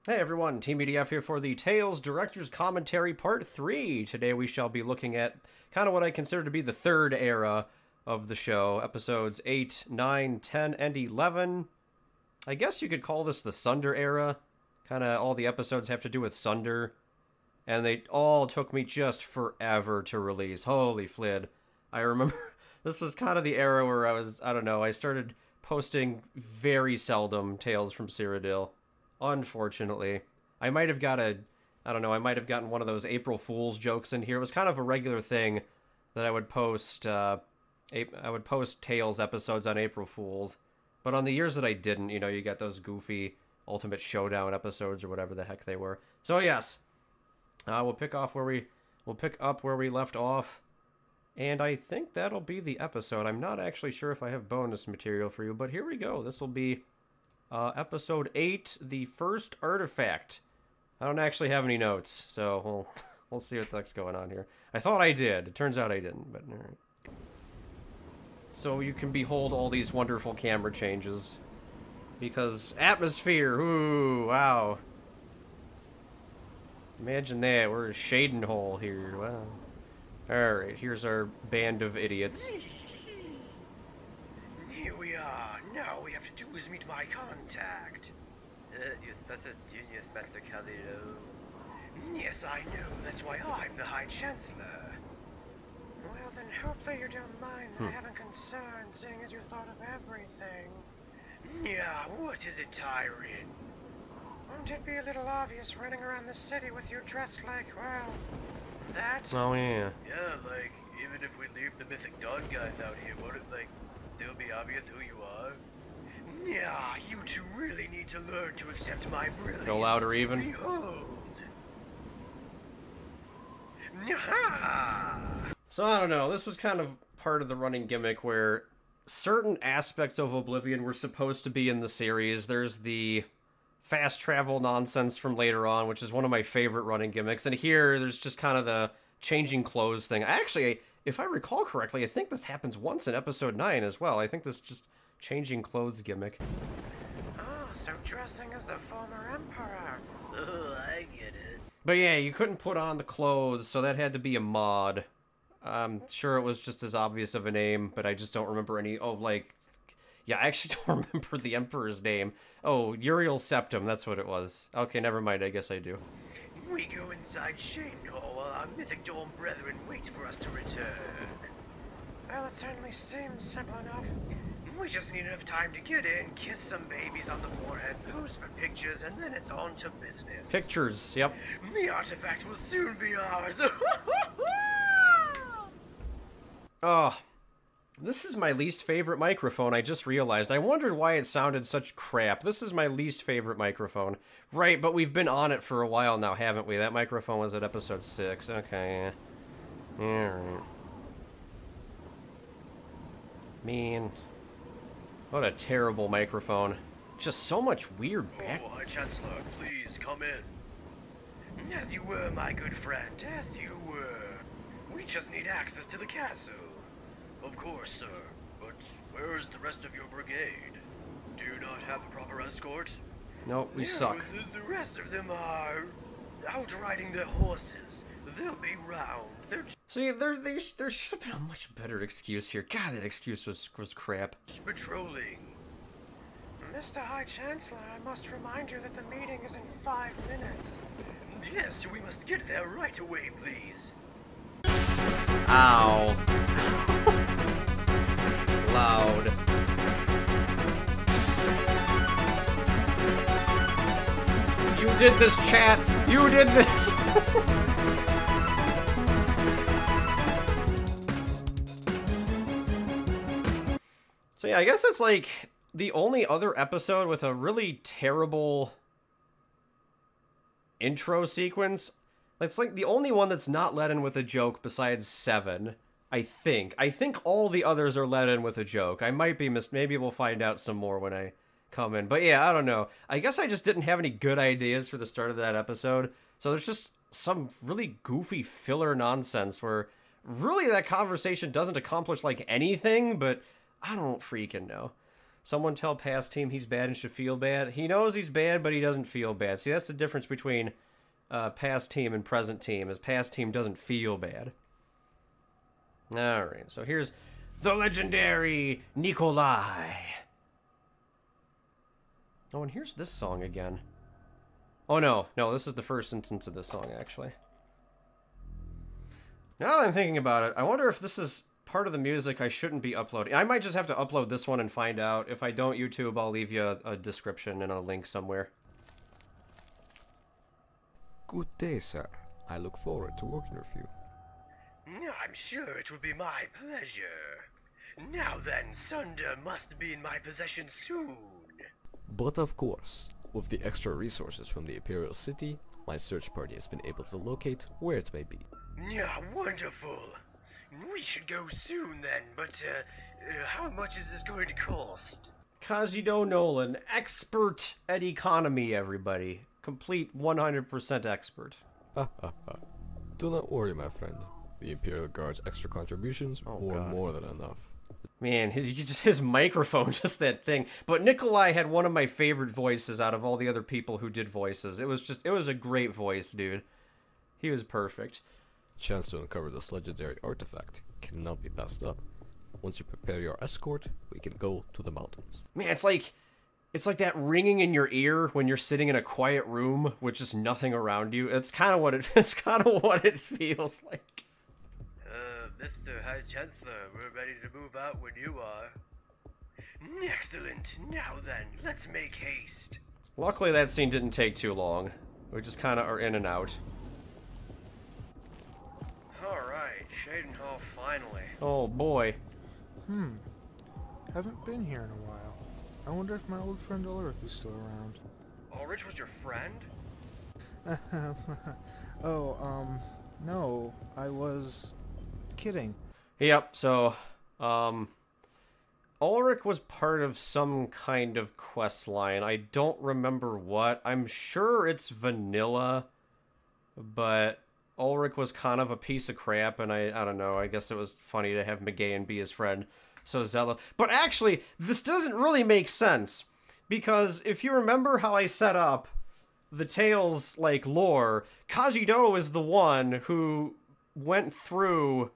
Hey everyone, Teamudf here for the Tales Director's Commentary Part 3. Today we shall be looking at kind of what I consider to be the third era of the show. Episodes 8, 9, 10, and 11. I guess you could call this the Sunder era. Kind of all the episodes have to do with Sunder. And they all took me just forever to release. Holy flid. I remember this was kind of the era where I started posting very seldom Tales from Cyrodiil. Unfortunately, I might have gotten one of those April Fool's jokes in here. It was kind of a regular thing that I would post, Tales episodes on April Fool's. But on the years that I didn't, you got those goofy Ultimate Showdown episodes or whatever the heck they were. So yes, we'll pick up where we left off. And I think that'll be the episode. I'm not actually sure if I have bonus material for you, but here we go. This will be episode 8, The First Artifact. I don't actually have any notes, so we'll see what the heck's going on here. I thought I did. It turns out I didn't, but alright. So you can behold all these wonderful camera changes. Because atmosphere, ooh, wow. Imagine that, we're a shading hole here, wow. Alright, here's our band of idiots. Here we are. Now all we have to do is meet my contact. Yes, I know. That's why I'm the High Chancellor. Well, then hopefully you don't mind that I haven't concern, seeing as you thought of everything. Yeah, what is it, Tyrion? Won't it be a little obvious running around the city with you dressed like, well, that? Oh, yeah. Yeah, like, even if we leave the Mythic Dawn guys out here, won't it, like, still be obvious who you are? Yeah, you two really need to learn to accept my brilliance. Go louder even. Behold. Yaha! So I don't know, this was kind of part of the running gimmick where certain aspects of Oblivion were supposed to be in the series. There's the fast travel nonsense from later on, which is one of my favorite running gimmicks. And here, there's just kind of the changing clothes thing. Actually, if I recall correctly, I think this happens once in episode 9 as well. I think this just changing clothes gimmick. Oh, so dressing as the former emperor. Oh, I get it. But yeah, you couldn't put on the clothes, so that had to be a mod. I'm sure it was just as obvious of a name, but I just don't remember any. Oh, like, yeah, I actually don't remember the Emperor's name. Oh, Uriel Septim, that's what it was. Okay, never mind, I guess I do. We go inside Shane Hall while our Mythic Dawn brethren wait for us to return. Well, it certainly seems simple enough. We just need enough time to get in, kiss some babies on the forehead, pose for pictures, and then it's on to business. Pictures, yep. The artifact will soon be ours. Oh, this is my least favorite microphone, I just realized. I wondered why it sounded such crap. This is my least favorite microphone. Right, but we've been on it for a while now, haven't we? That microphone was at episode 6. Okay, yeah. Alright. Man. What a terrible microphone. Just so much weird back. Oh, High Chancellor, please come in. As you were, my good friend, as you were. We just need access to the castle. Of course, sir. But where is the rest of your brigade? Do you not have a proper escort? Nope, we suck. The rest of them are out riding their horses. They'll be round. They're See, there should have been a much better excuse here. God, that excuse was crap. patrolling. Mr. High Chancellor, I must remind you that the meeting is in 5 minutes. Yes, we must get there right away, please. Ow. Loud. You did this, chat. You did this. So yeah, I guess that's like the only other episode with a really terrible intro sequence. It's like the only one that's not let in with a joke besides 7, I think. I think all the others are let in with a joke. I might be maybe we'll find out some more when I come in. But yeah, I don't know. I guess I just didn't have any good ideas for the start of that episode. So there's just some really goofy filler nonsense where really that conversation doesn't accomplish like anything, but I don't freaking know. Someone tell past team he's bad and should feel bad. He knows he's bad, but he doesn't feel bad. See, that's the difference between past team and present team, is past team doesn't feel bad. Alright, so here's the legendary Nikolai. Oh, and here's this song again. Oh, no, this is the first instance of this song, actually. Now that I'm thinking about it, I wonder if this is part of the music I shouldn't be uploading. I might just have to upload this one and find out. If I don't, YouTube, I'll leave you a description and a link somewhere. Good day, sir. I look forward to working with you. I'm sure it will be my pleasure. Now then, Sunder must be in my possession soon. But of course, with the extra resources from the Imperial City, my search party has been able to locate where it may be. Yeah, wonderful. We should go soon then, but how much is this going to cost? Kajido Nolan, expert at economy, everybody. Complete 100% expert. Ha ha ha. Do not worry, my friend. The Imperial Guard's extra contributions were more than enough. Man, his microphone, just that thing. But Nikolai had one of my favorite voices out of all the other people who did voices. It was a great voice, dude. He was perfect. Chance to uncover this legendary artifact cannot be passed up. Once you prepare your escort, we can go to the mountains. Man, it's like that ringing in your ear when you're sitting in a quiet room with just nothing around you. It's kind of what it feels like. Mr. High Chancellor, we're ready to move out when you are. Excellent. Now then, let's make haste. Luckily, that scene didn't take too long. We just kind of are in and out. Alright, Cyrodiil finally. Oh, boy. Haven't been here in a while. I wonder if my old friend Ulrich is still around. Ulrich was your friend? No, I was kidding. Yep, so, Ulrich was part of some kind of quest line. I don't remember what. I'm sure it's vanilla, but Ulrich was kind of a piece of crap, and I don't know, I guess it was funny to have McGahan be his friend. So Zello. But actually, this doesn't really make sense, because if you remember how I set up the Tales, like, lore, Kajido is the one who went through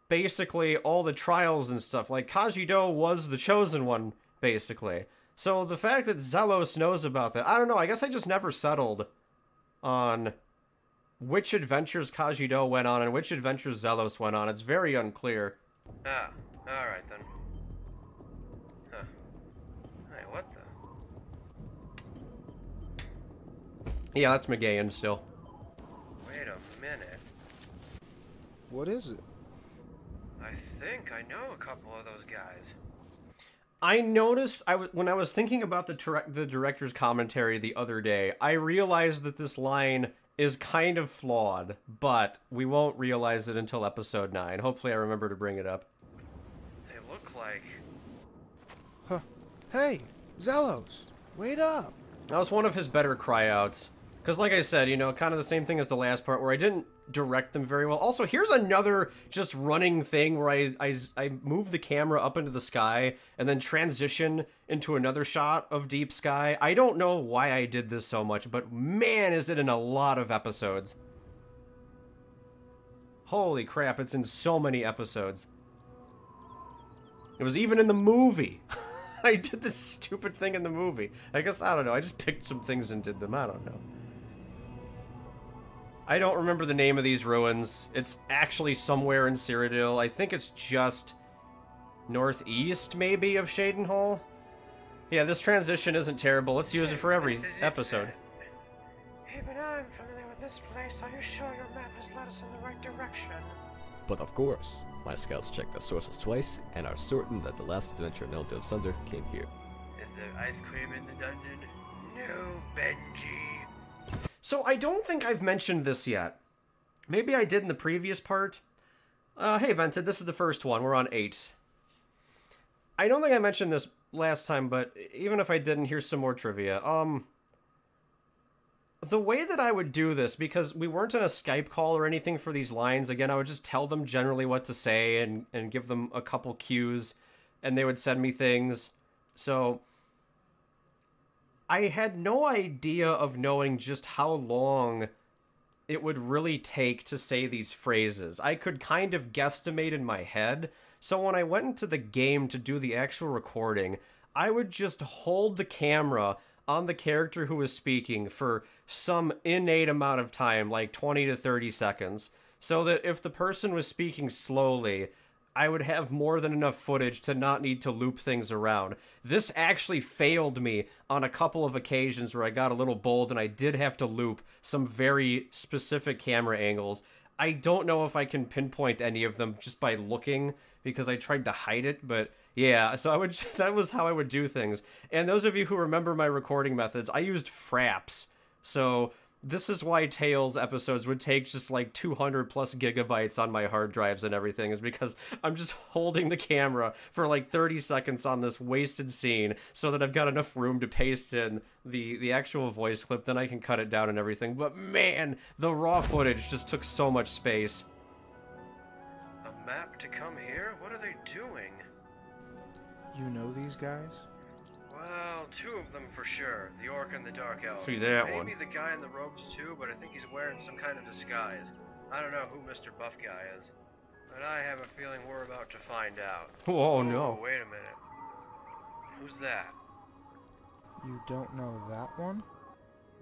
basically all the trials and stuff. Like, Kajido was the chosen one, basically. So the fact that Zelos knows about that, I don't know, I guess I just never settled on which adventures Kajido went on and which adventures Zelos went on. It's very unclear. Ah, alright then. Huh. Hey, what the? Yeah, that's McGahan still. Wait a minute. What is it? I think I know a couple of those guys. I noticed, when I was thinking about the director's commentary the other day, I realized that this line is kind of flawed, but we won't realize it until episode 9. Hopefully I remember to bring it up. They look like... Huh. Hey, Zelos, wait up. That was one of his better cryouts. Because like I said, you know, kind of the same thing as the last part where I didn't direct them very well. Also, here's another just running thing where I move the camera up into the sky and then transition into another shot of deep sky. I don't know why I did this so much, but man, is it in a lot of episodes. Holy crap, it's in so many episodes. It was even in the movie. I did this stupid thing in the movie. I guess, I don't know, I just picked some things and did them. I don't know. I don't remember the name of these ruins. It's actually somewhere in Cyrodiil. I think it's just northeast, maybe, of Cyrodiil. Yeah, this transition isn't terrible. Let's use it for every episode. Even I'm familiar with this place. Are you sure your map has led us in the right direction? But of course, my scouts checked the sources twice and are certain that the last adventure known to Sunder came here. Is there ice cream in the dungeon? No, Benji. So I don't think I've mentioned this yet. Maybe I did in the previous part. Hey, Vented, this is the first one. We're on 8. I don't think I mentioned this last time, but even if I didn't, here's some more trivia. The way that I would do this, because we weren't in a Skype call or anything for these lines, again, I would just tell them generally what to say and give them a couple cues, and they would send me things. So I had no idea of knowing just how long it would really take to say these phrases. I could kind of guesstimate in my head. So when I went into the game to do the actual recording, I would just hold the camera on the character who was speaking for some innate amount of time, like 20 to 30 seconds, so that if the person was speaking slowly, I would have more than enough footage to not need to loop things around. This actually failed me on a couple of occasions where I got a little bold and I did have to loop some very specific camera angles. I don't know if I can pinpoint any of them just by looking, because I tried to hide it, but yeah, so that was how I would do things. And those of you who remember my recording methods, I used fraps. So this is why Tales episodes would take just like 200 plus gigabytes on my hard drives and everything, is because I'm just holding the camera for like 30 seconds on this wasted scene so that I've got enough room to paste in the actual voice clip, then I can cut it down and everything. But man, the raw footage just took so much space. A map to come here? What are they doing? You know these guys? Well, two of them for sure. The orc and the dark elf. See that Maybe one. the guy in the robes too, but I think he's wearing some kind of disguise. I don't know who Mr. Buff Guy is, but I have a feeling we're about to find out. Oh no. Wait a minute. Who's that? You don't know that one?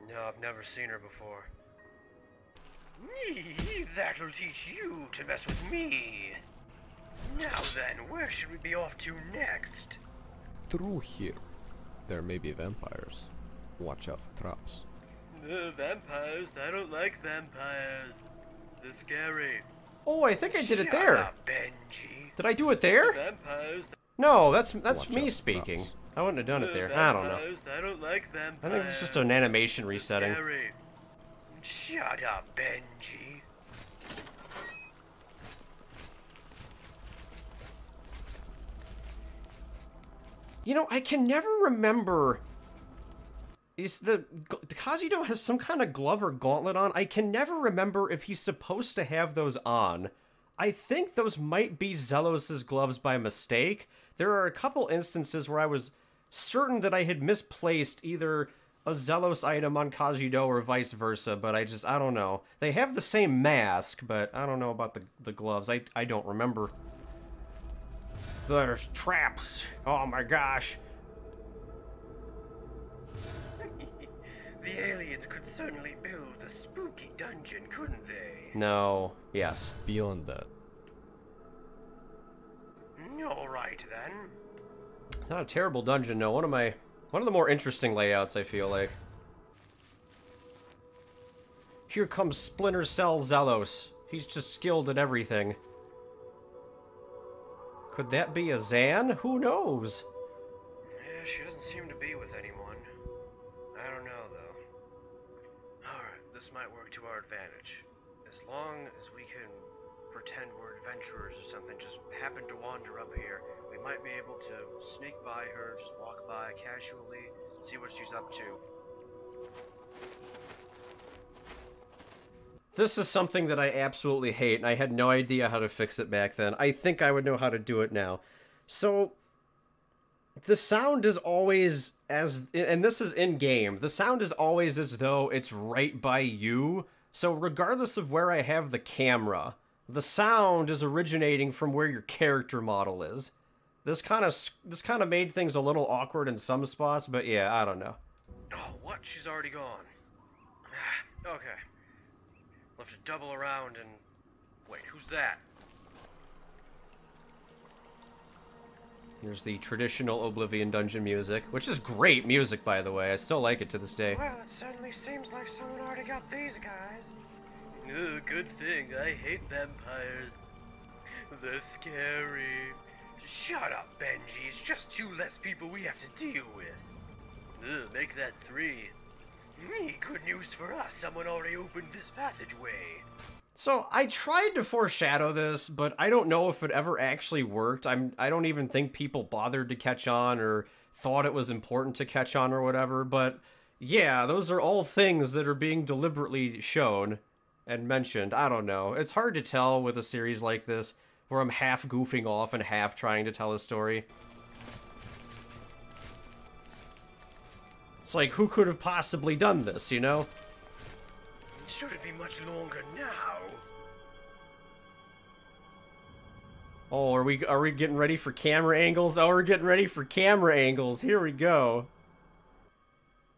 No, I've never seen her before. That'll teach you to mess with me. Now then, where should we be off to next? Through here. There may be vampires. Watch out for traps. Vampires? I don't like vampires. They're scary. Oh, I think I did it Shut there. up, Benji. Did I do it there? Vampires. No, that's Watch me out, speaking. props. I wouldn't have done it there. I don't know. Vampires. I don't like vampires. I think it's just an animation resetting. Scary. Shut up, Benji. You know, I can never remember. Kazuto has some kind of glove or gauntlet on. I can never remember if he's supposed to have those on. I think those might be Zelos's gloves by mistake. There are a couple instances where I was certain that I had misplaced either a Zelos item on Kazuto or vice versa, but I don't know. They have the same mask, but I don't know about the gloves. I don't remember. There's traps. Oh my gosh. The aliens could certainly build a spooky dungeon, couldn't they? No. Yes. Beyond that, Alright then. It's not a terrible dungeon, no. One of the more interesting layouts, I feel like. Here comes Splinter Cell Zelos. He's just skilled at everything. Could that be a Zan? Who knows? Yeah, she doesn't seem to be with anyone. I don't know, though. Alright, this might work to our advantage. As long as we can pretend we're adventurers or something, just happen to wander up here, we might be able to sneak by her, just walk by casually, see what she's up to. This is something that I absolutely hate, and I had no idea how to fix it back then. I think I would know how to do it now. So, the sound is always and this is in-game, the sound is always as though it's right by you. So regardless of where I have the camera, the sound is originating from where your character model is. This kind of made things a little awkward in some spots, but yeah, I don't know. Oh, what? She's already gone. Okay. We'll have to double around and... Wait, who's that? Here's the traditional Oblivion dungeon music, which is great music, by the way. I still like it to this day. Well, it certainly seems like someone already got these guys. Oh, good thing. I hate vampires. They're scary. Shut up, Benji. It's just two less people we have to deal with. Make that 3. Good news for us. Someone already opened this passageway. So, I tried to foreshadow this, but I don't know if it ever actually worked. I don't even think people bothered to catch on or thought it was important to catch on or whatever, but yeah, those are all things that are being deliberately shown and mentioned. I don't know. It's hard to tell with a series like this, where I'm half goofing off and half trying to tell a story. It's like, who could have possibly done this, you know? Should it be much longer now? Oh, are we getting ready for camera angles? Oh, we're getting ready for camera angles. Here we go.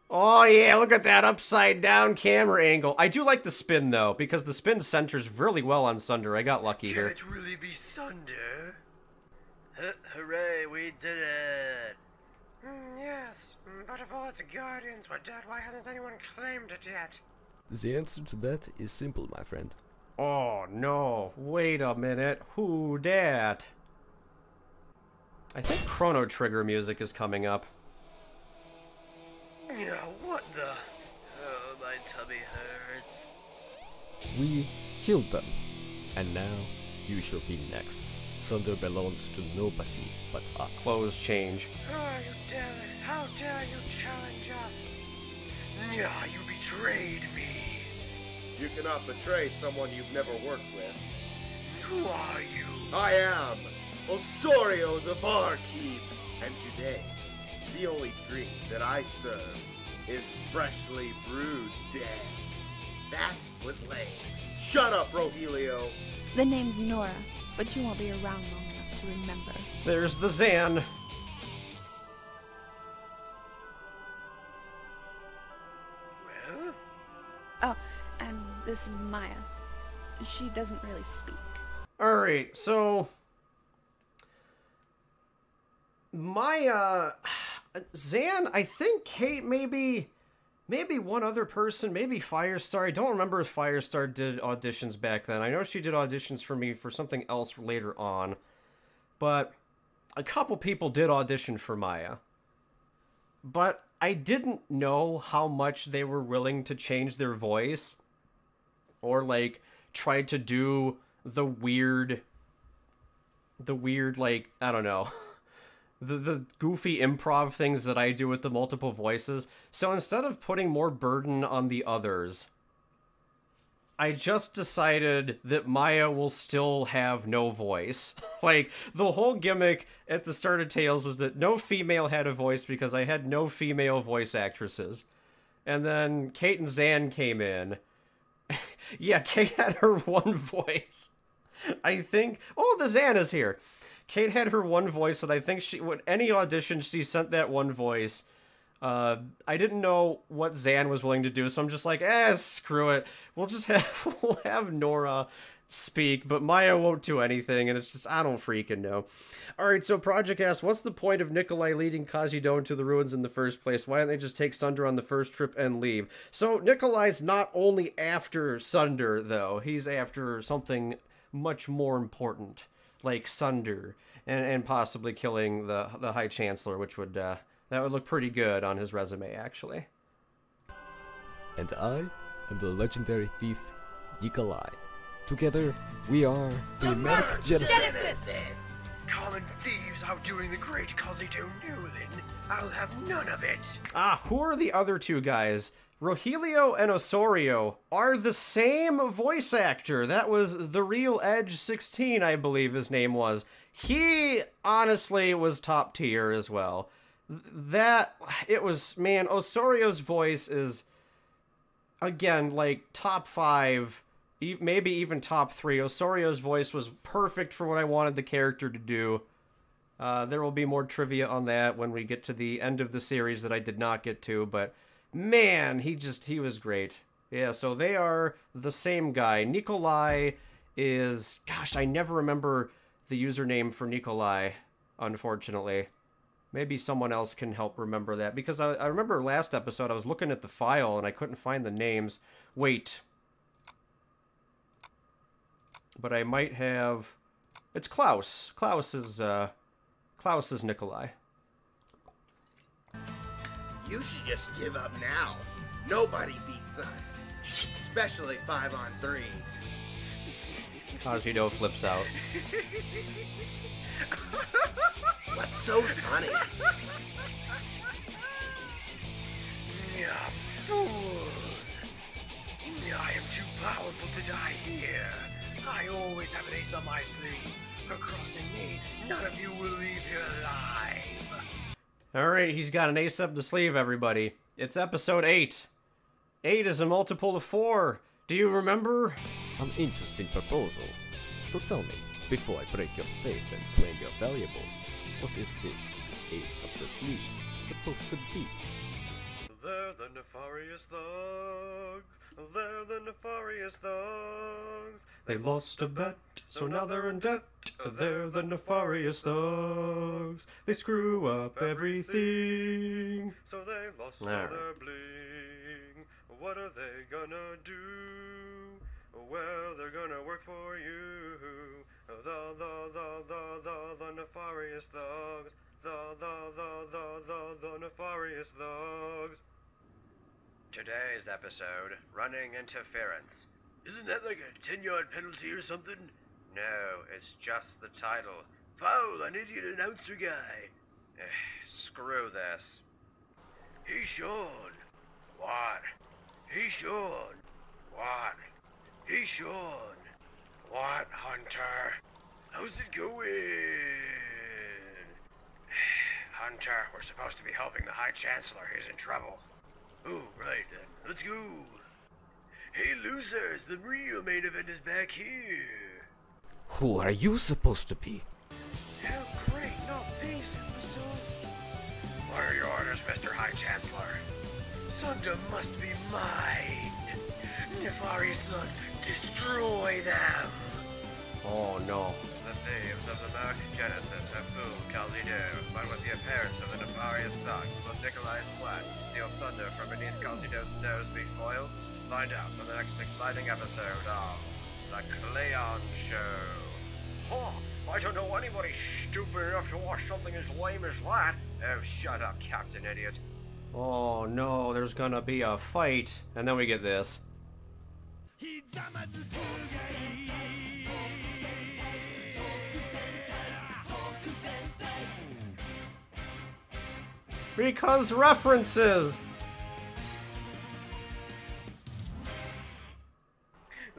Oh yeah, look at that upside down camera angle. I do like the spin though, because the spin centers really well on Sunder. I got lucky here. Can it really be Sunder? Hooray, we did it! Yes, but of all the Guardians were dead, why hasn't anyone claimed it yet? The answer to that is simple, my friend. Oh no, wait a minute. Who dat? I think Chrono Trigger music is coming up. Yeah, what the? Oh, my tummy hurts. We killed them. And now, you shall be next. Sunder belongs to nobody but us. Clothes change. Oh, you dare it! How dare you challenge us? Yeah, you betrayed me. You cannot betray someone you've never worked with. Who are you? I am Osorio the Barkeep, and today, the only drink that I serve is freshly brewed death. That was lame. Shut up, Rogelio. The name's Nora, but you won't be around long enough to remember. There's the Zan. Well? Oh, and this is Maya. She doesn't really speak. Alright, so Maya, Zan, I think Kate, maybe one other person, maybe Firestar. I don't remember if Firestar did auditions back then. I know she did auditions for me for something else later on, but a couple people did audition for Maya. But I didn't know how much they were willing to change their voice or like try to do the weird like, I don't know, the goofy improv things that I do with the multiple voices. So instead of putting more burden on the others, I just decided that Maya will still have no voice. Like, the whole gimmick at the start of Tales is that no female had a voice because I had no female voice actresses. And then Kate and Zan came in. Yeah, Kate had her one voice. I think... Oh, the Zan is here. Kate had her one voice, and I think she... With any audition, she sent that one voice. I didn't know what Zan was willing to do, so I'm just like, screw it. We'll have Nora speak, but Maya won't do anything, and it's just, I don't freaking know. Alright, so Project asks, what's the point of Nikolai leading Kajido into the ruins in the first place? Why don't they just take Sunder on the first trip and leave? So Nikolai's not only after Sunder, though. He's after something much more important, like Sunder, and possibly killing the High Chancellor, which would, that would look pretty good on his resume, actually. And I am the legendary thief, Nikolai. Together, we are the Medic Genesis. Common thieves outdoing the great Kazuto Newlin. I'll have none of it. Ah, who are the other two guys? Rogelio and Osorio are the same voice actor. That was the real Edge 16, I believe his name was. He honestly was top tier as well. Man, Osorio's voice is, again, like top 5, maybe even top 3. Osorio's voice was perfect for what I wanted the character to do. There will be more trivia on that when we get to the end of the series that I did not get to, but man, he was great. Yeah, so they are the same guy. Nikolai is, gosh, I never remember the username for Nikolai, unfortunately. Maybe someone else can help remember that, because I remember last episode I was looking at the file and I couldn't find the names. Wait. But I might have... It's Klaus. Klaus is Nikolai. You should just give up now. Nobody beats us. Especially 5-on-3. Kajido flips out. What's so funny? Yeah, fools. I am too powerful to die here. I always have an ace up my sleeve. For crossing me, none of you will leave here alive. Alright, he's got an ace up the sleeve, everybody. It's episode 8. 8 is a multiple of 4. Do you remember? An interesting proposal. So tell me, before I break your face and claim your valuables, what is this ace up the sleeve supposed to be? They're the nefarious thugs. They're the nefarious thugs. They lost a bet, so now they're in debt. They're the nefarious thugs. They screw up everything, so they lost all their bling. What are they gonna do? Well, they're gonna work for you. The nefarious thugs. The nefarious thugs. Today's episode, Running Interference. Isn't that like a 10-yard penalty or something? No, it's just the title. Foul, an idiot announcer guy. Screw this. Hey, Sean. What? Hey, Sean. What? Hey, Sean. What, Hunter? How's it going? Hunter, we're supposed to be helping the High Chancellor. He's in trouble. Oh, right then. Let's go. Hey, losers, the real main event is back here. Who are you supposed to be? Oh, great. No, peace, imbeciles. What are your orders, Mr. High Chancellor? Sunda must be mine. Nefarious thugs, destroy them. Oh no. The thieves of the Merc Genesis have fooled Cyrodiil, but with the appearance of the nefarious thugs, will Nikolai's plan to steal Sunder from beneath Cyrodiil's nose be foiled? Find out in the next exciting episode of The Cleon Show. Huh, I don't know anybody stupid enough to watch something as lame as that. Oh, shut up, Captain Idiot. Oh no, there's gonna be a fight. And then we get this. Because references!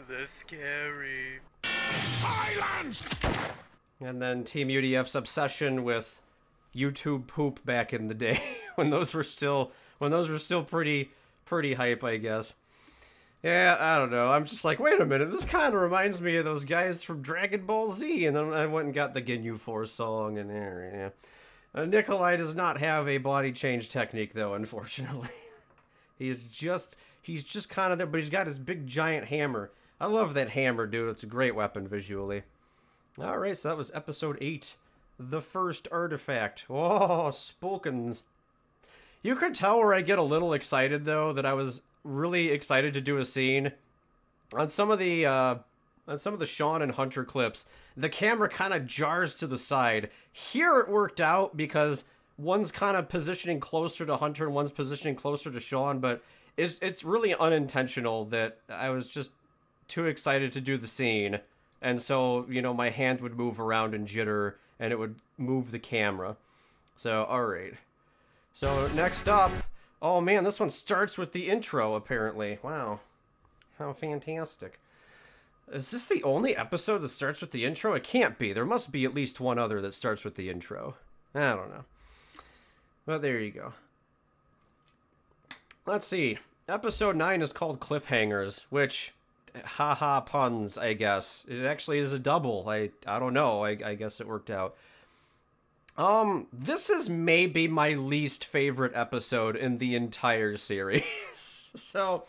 The scary. Silence! And then Teamudf's obsession with YouTube poop back in the day when those were still pretty hype, I guess. Yeah, I don't know. I'm just like, wait a minute, this kind of reminds me of those guys from Dragon Ball Z, and then I went and got the Ginyu Force song and there, yeah. Nikolai does not have a body change technique, though, unfortunately. he's just kind of there, but he's got his big giant hammer. I love that hammer, dude. It's a great weapon visually. All right, so that was episode 8, The First Artifact. Oh, Spokens. You could tell where I get a little excited, though, that I was really excited to do a scene. On some of the Sean and Hunter clips, the camera kind of jars to the side. Here it worked out because one's kind of positioning closer to Hunter and one's positioning closer to Sean, but it's really unintentional that I was just too excited to do the scene. And so, you know, my hand would move around and jitter and it would move the camera. So, all right. So, next up, oh man, this one starts with the intro, apparently. Wow. How fantastic. Is this the only episode that starts with the intro? It can't be. There must be at least one other that starts with the intro. I don't know. But there you go. Let's see. Episode 9 is called Cliffhangers, which, haha puns, I guess. It actually is a double. I don't know. I guess it worked out. This is maybe my least favorite episode in the entire series. So,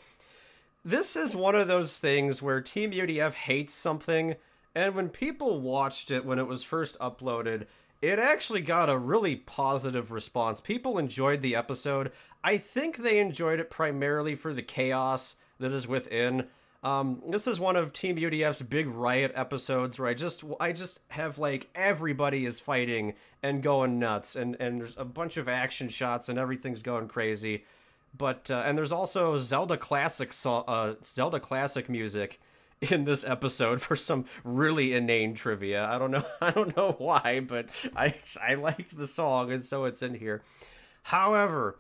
this is one of those things where Teamudf hates something, and when people watched it when it was first uploaded, it actually got a really positive response. People enjoyed the episode. I think they enjoyed it primarily for the chaos that is within. This is one of Teamudf's big riot episodes where I just have, like, everybody is fighting and going nuts, and there's a bunch of action shots and everything's going crazy. But and there's also Zelda Classic music in this episode for some really inane trivia. I don't know why, but I liked the song and so it's in here. However,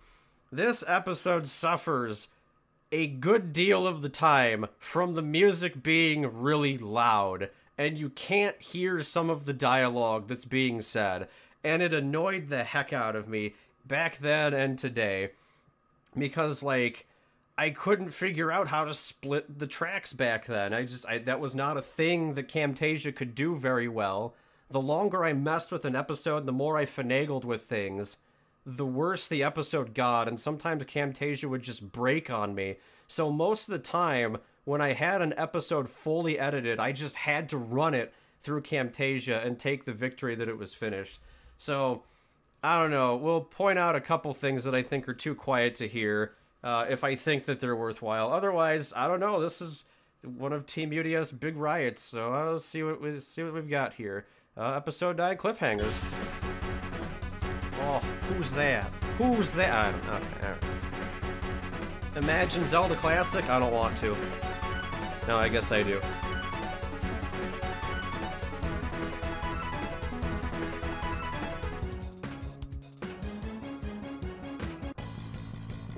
this episode suffers a good deal of the time from the music being really loud, and you can't hear some of the dialogue that's being said, and it annoyed the heck out of me back then and today. because, like, I couldn't figure out how to split the tracks back then. That was not a thing that Camtasia could do very well. The longer I messed with an episode, the more I finagled with things, the worse the episode got, and sometimes Camtasia would just break on me. So most of the time, when I had an episode fully edited, I just had to run it through Camtasia and take the victory that it was finished. So, I don't know. We'll point out a couple things that I think are too quiet to hear, if I think that they're worthwhile. Otherwise, I don't know. This is one of Teamudf's big riots, so let's see what we've got here. Episode 9 cliffhangers. Oh, who's that? Who's that? I don't know. Okay. Imagine Zelda Classic? I don't want to. No, I guess I do.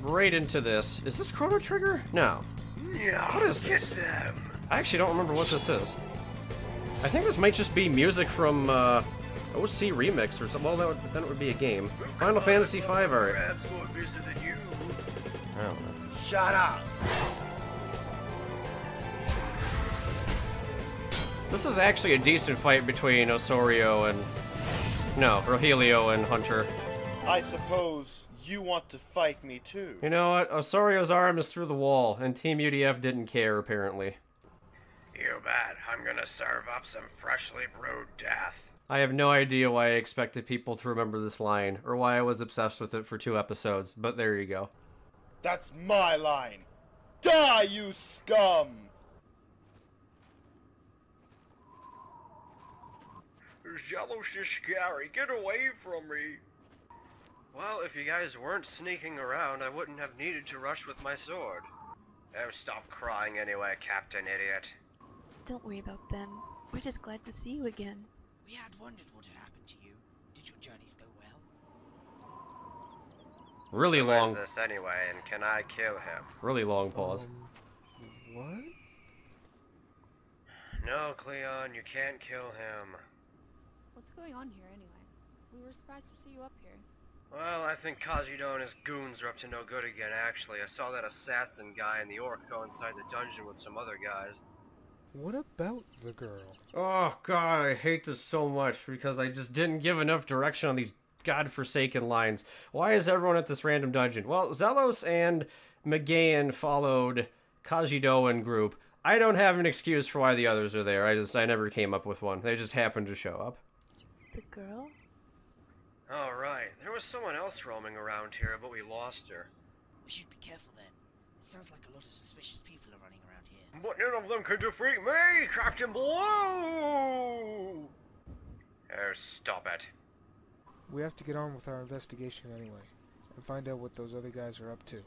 Right into this. Is this Chrono Trigger? No. Yeah, What is this? get them. I actually don't remember what this is. I think this might just be music from OC Remix or something. Well, then it would be a game. Final Fantasy V, alright. Perhaps more busy than you. I don't know. Shut up! This is actually a decent fight between Osorio and... No, Rogelio and Hunter. I suppose you want to fight me too. You know what? Osorio's arm is through the wall, and Teamudf didn't care, apparently. You bet. I'm gonna serve up some freshly brewed death. I have no idea why I expected people to remember this line, or why I was obsessed with it for 2 episodes, but there you go. That's my line. Die, you scum! Jealous is scary. Get away from me. Well, if you guys weren't sneaking around, I wouldn't have needed to rush with my sword. Oh, stop crying anyway, Captain Idiot. Don't worry about them. We're just glad to see you again. We had wondered what had happened to you. Did your journeys go well? Really Who long, is this anyway, and can I kill him? really long pause. What? No, Cleon, you can't kill him. What's going on here anyway? We were surprised to see you up here. Well, I think Kajido and his goons are up to no good again, actually. I saw that assassin guy and the orc go inside the dungeon with some other guys. What about the girl? Oh god, I hate this so much because I just didn't give enough direction on these godforsaken lines. Why is everyone at this random dungeon? Well, Zelos and Megaean followed Kajido and group. I don't have an excuse for why the others are there. I never came up with one. They just happened to show up. The girl? Oh, right. There was someone else roaming around here, but we lost her. We should be careful then. It sounds like a lot of suspicious people are running around here. But none of them can defeat me, Captain Blue! Oh, stop it. We have to get on with our investigation anyway, and find out what those other guys are up to.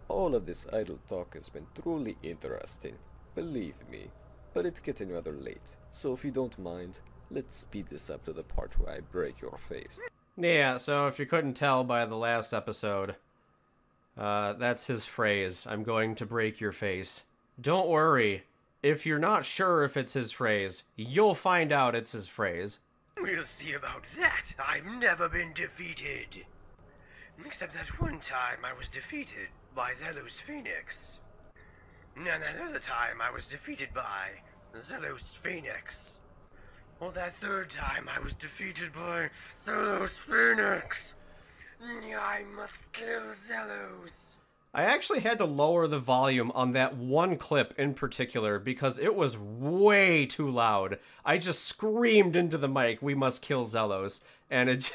All of this idle talk has been truly interesting, believe me, but it's getting rather late, so if you don't mind, let's speed this up to the part where I break your face. Yeah, so if you couldn't tell by the last episode, that's his phrase. I'm going to break your face. Don't worry. If you're not sure if it's his phrase, you'll find out it's his phrase. We'll see about that. I've never been defeated. Except that one time I was defeated by Zelos Phoenix. And another time I was defeated by Zelos Phoenix. Well, that third time I was defeated by Zelos Phoenix. I must kill Zelos. I actually had to lower the volume on that one clip in particular because it was way too loud. I just screamed into the mic, "We must kill Zelos," and it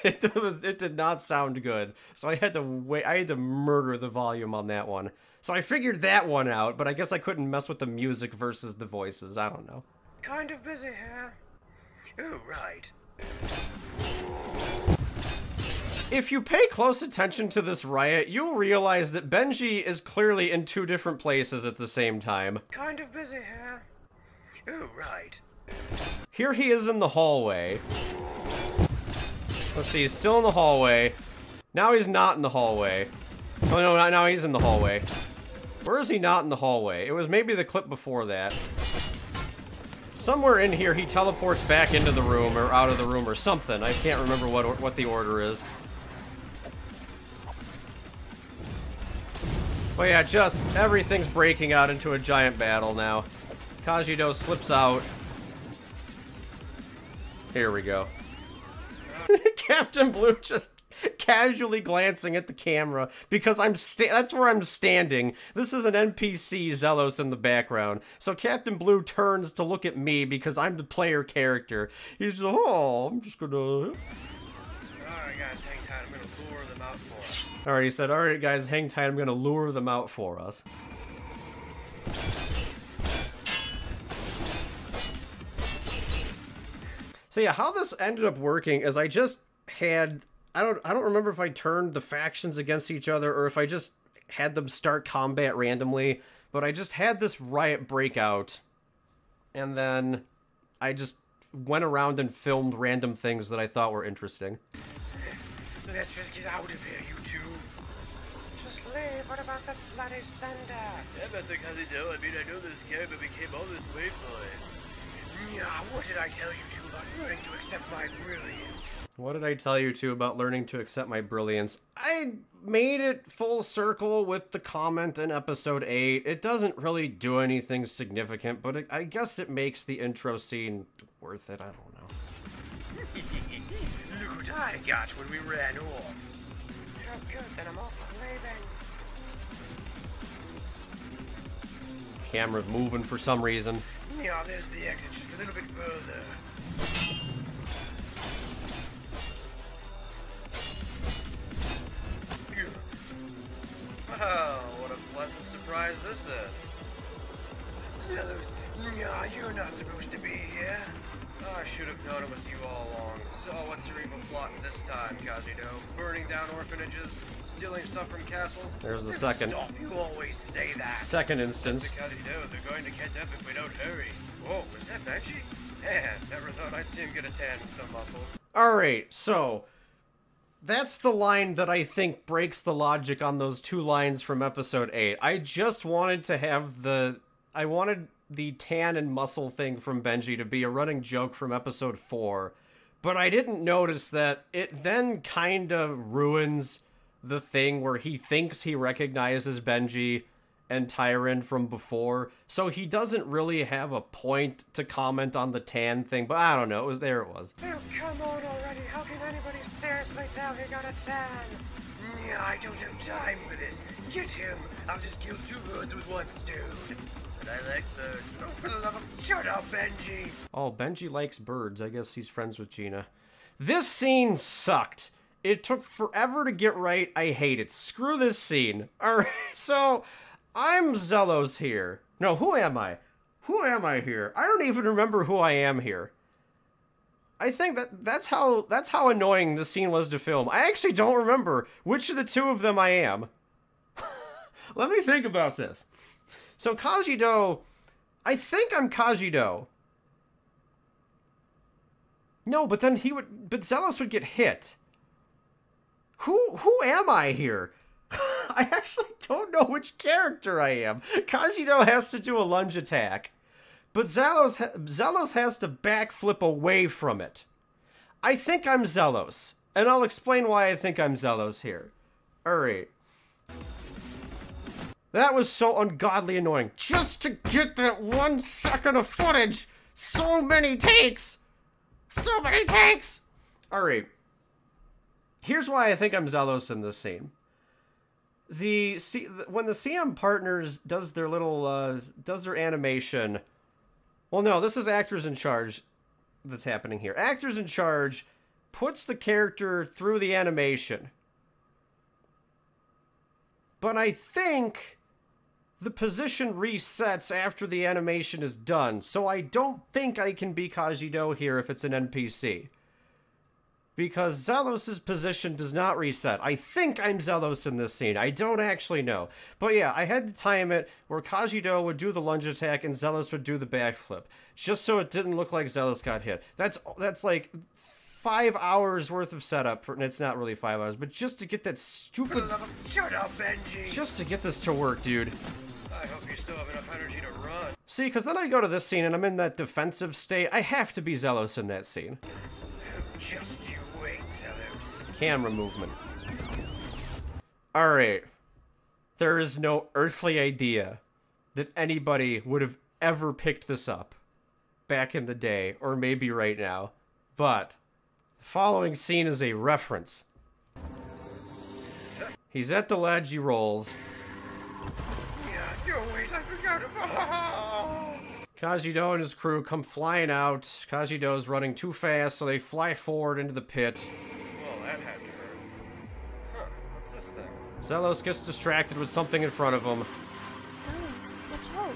did not sound good. So I had to murder the volume on that one. So I figured that one out, but I guess I couldn't mess with the music versus the voices. I don't know. Kind of busy here. Oh, right. If you pay close attention to this riot, you'll realize that Benji is clearly in 2 different places at the same time. Kind of busy here. Oh, right. Here he is in the hallway. Let's see, he's still in the hallway. Now he's not in the hallway. Oh no, now he's in the hallway. Where is he not in the hallway? It was maybe the clip before that. Somewhere in here he teleports back into the room or out of the room or something. I can't remember what the order is. Well, yeah, just everything's breaking out into a giant battle now. Kajido slips out. Here we go. Captain Blue just casually glancing at the camera because that's where I'm standing. This is an NPC Zelos in the background. So Captain Blue turns to look at me because I'm the player character. He's just, oh, I'm just gonna... Alright guys, hang tight, I'm gonna lure them out for us. Alright, he said, alright guys, hang tight, I'm gonna lure them out for us. So yeah, how this ended up working is I just had... I don't remember if I turned the factions against each other or if I just had them start combat randomly, but I just had this riot breakout, and then I just went around and filmed random things that I thought were interesting. Let's just get out of here, you two. Just leave. What about the bloody sender? Yeah, but because I know this guy, but we came all this way for it. Yeah, what did I tell you two about learning to accept my brilliance? What did I tell you two about learning to accept my brilliance? I made it full circle with the comment in episode 8. It doesn't really do anything significant, but I guess it makes the intro scene worth it. I don't know. Look what I got when we ran off. Oh, good, then I'm off leaving. Camera's moving for some reason. Yeah, there's the exit, just a little bit further. Wow, what a pleasant surprise this is. Zelos, yeah, you're not supposed to be here. I should have known it was you all along. So what's your evil plot this time, Kajido? Burning down orphanages? Stealing stuff from castles? There's the second. Stop, you always say that. Second instance. Kajido, they're going to catch up if we don't hurry. Whoa, was that Benji? Man, never thought I'd see him get a tan in some muscles. Alright, so... that's the line that I think breaks the logic on those two lines from episode 8. I just wanted to have I wanted the tan and muscle thing from Benji to be a running joke from episode 4. But I didn't notice that it then kind of ruins the thing where he thinks he recognizes Benji and Tyron from before. So he doesn't really have a point to comment on the tan thing. But I don't know, there it was. Oh, come on already. How can anybody seriously tell he got a tan? Yeah, I don't have time for this. Get him. I'll just kill two birds with one stone. And I like birds. Oh, for the love of... Shut up, Benji. Oh, Benji likes birds. I guess he's friends with Gina. This scene sucked. It took forever to get right. I hate it. Screw this scene. Alright, so... I'm Zelos here. No, who am I? Who am I here? I don't even remember who I am here. I think that's how annoying this scene was to film. I actually don't remember which of the two of them I am. Let me think about this. So Kajido, I think I'm Kajido. No, but then but Zelos would get hit. Who am I here? I actually don't know which character I am. Kajido has to do a lunge attack, but Zelos has to backflip away from it. I think I'm Zelos, and I'll explain why I think I'm Zelos here. Alright. That was so ungodly annoying. Just to get that 1 second of footage! So many takes! So many takes! Alright. Here's why I think I'm Zelos in this scene. When the CM Partners does their little, does their animation... Well, no, this is Actors in Charge that's happening here. Actors in Charge puts the character through the animation. But I think the position resets after the animation is done, so I don't think I can be Kajido here if it's an NPC. Because Zelos' position does not reset. I think I'm Zelos in this scene. I don't actually know. But yeah, I had to time it where Kajido would do the lunge attack and Zelos would do the backflip. Just so it didn't look like Zelos got hit. That's like 5 hours worth of setup. And it's not really 5 hours, but just to get that stupid... Shut up, Benji! Just to get this to work, dude. I hope you still have enough energy to run. See, because then I go to this scene and I'm in that defensive state. I have to be Zelos in that scene. Just you wait, Zelos. Camera movement. Alright. there is no earthly idea that anybody would have ever picked this up back in the day, or maybe right now. But the following scene is a reference. He's at the ledge, he rolls. Yeah, yo, wait, I forgot about... Kajido and his crew come flying out. Kajido's running too fast, so they fly forward into the pit. Well, that had to hurt. Huh, what's this thing? Zelos gets distracted with something in front of him. Zelos, watch out.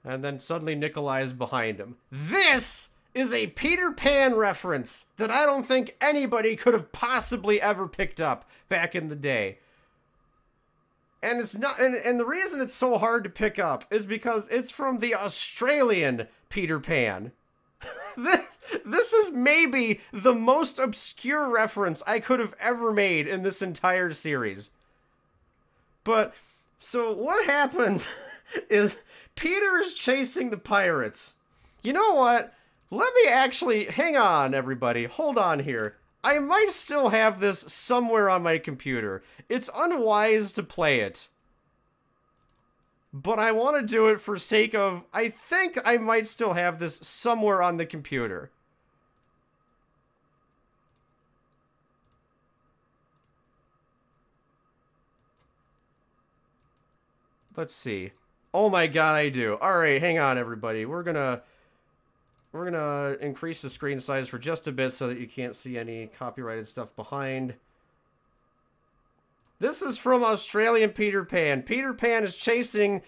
And then suddenly Nikolai is behind him. This is a Peter Pan reference that I don't think anybody could have possibly ever picked up back in the day. And it's not, and the reason it's so hard to pick up is because it's from the Australian Peter Pan. This is maybe the most obscure reference I could have ever made in this entire series. But, so what happens is Peter is chasing the pirates. You know what? Let me actually, hang on everybody, hold on here. I might still have this somewhere on my computer. It's unwise to play it. But I want to do it for sake of, I think I might still have this somewhere on the computer. Let's see. Oh my god, I do. Alright, hang on everybody. We're gonna increase the screen size for just a bit so that you can't see any copyrighted stuff behind. This is from Australian Peter Pan. Peter Pan is chasing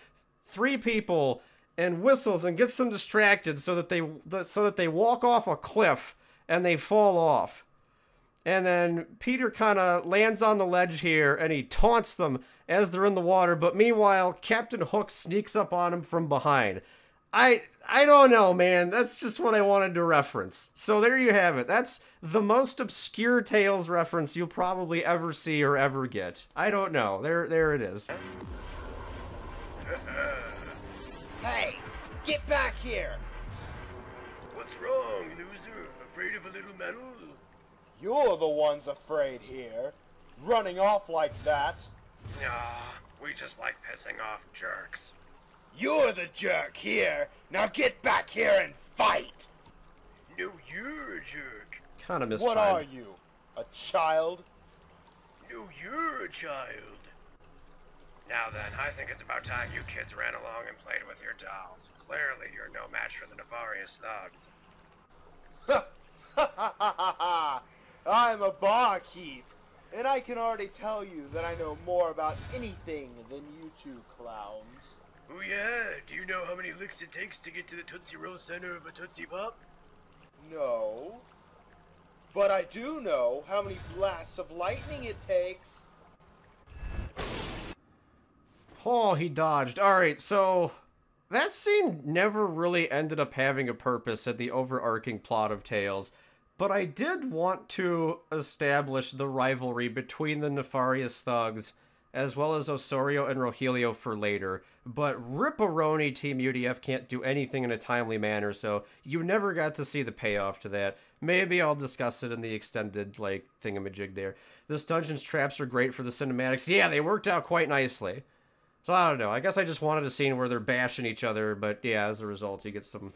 3 people and whistles and gets them distracted so that they walk off a cliff and they fall off. And then Peter kind of lands on the ledge here and he taunts them as they're in the water, but meanwhile Captain Hook sneaks up on him from behind. I don't know, man. That's just what I wanted to reference. So there you have it. That's the most obscure Tales reference you'll probably ever see or ever get. I don't know. There it is. Hey, get back here! What's wrong, loser? Afraid of a little metal? You're the ones afraid here. Running off like that. Nah, we just like pissing off jerks. You're the jerk here. Now get back here and fight. No, you're a jerk. Kind of mistimed. What are you? A child? No, you're a child. Now then, I think it's about time you kids ran along and played with your dolls. Clearly, you're no match for the nefarious thugs. Ha ha ha ha! I'm a barkeep, and I can already tell you that I know more about anything than you two clowns. Oh yeah, do you know how many licks it takes to get to the Tootsie Roll center of a Tootsie Pop? No. But I do know how many blasts of lightning it takes. Oh, he dodged. Alright, so that scene never really ended up having a purpose in the overarching plot of Tales, but I did want to establish the rivalry between the nefarious thugs as well as Osorio and Rogelio for later. But Ripperoni Teamudf can't do anything in a timely manner, so you never got to see the payoff to that. Maybe I'll discuss it in the extended, like, thingamajig there. This dungeon's traps are great for the cinematics. Yeah, they worked out quite nicely. So I don't know, I guess I just wanted a scene where they're bashing each other, but yeah, as a result, you get some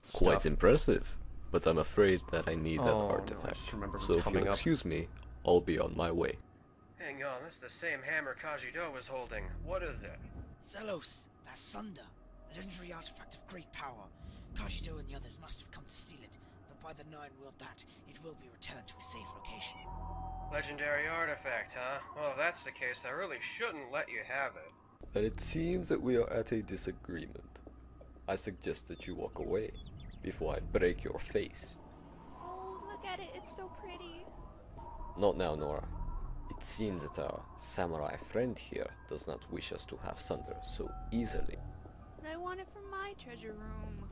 stuff. Quite impressive, but I'm afraid that I need that Oh, no, I artifact. just remembered So what's if coming you'll up. excuse me, I'll be on my way. Hang on, this is the same hammer Kajido was holding. What is it? Zelos, that's Sunder, a legendary artifact of great power. Kajido and the others must have come to steal it, but by the Nine willed that it will be returned to a safe location. Legendary artifact, huh? Well, if that's the case, I really shouldn't let you have it. But it seems that we are at a disagreement. I suggest that you walk away before I break your face. Oh, look at it. It's so pretty. Not now, Nora. It seems that our samurai friend here does not wish us to have Sunder so easily. But I want it for my treasure room.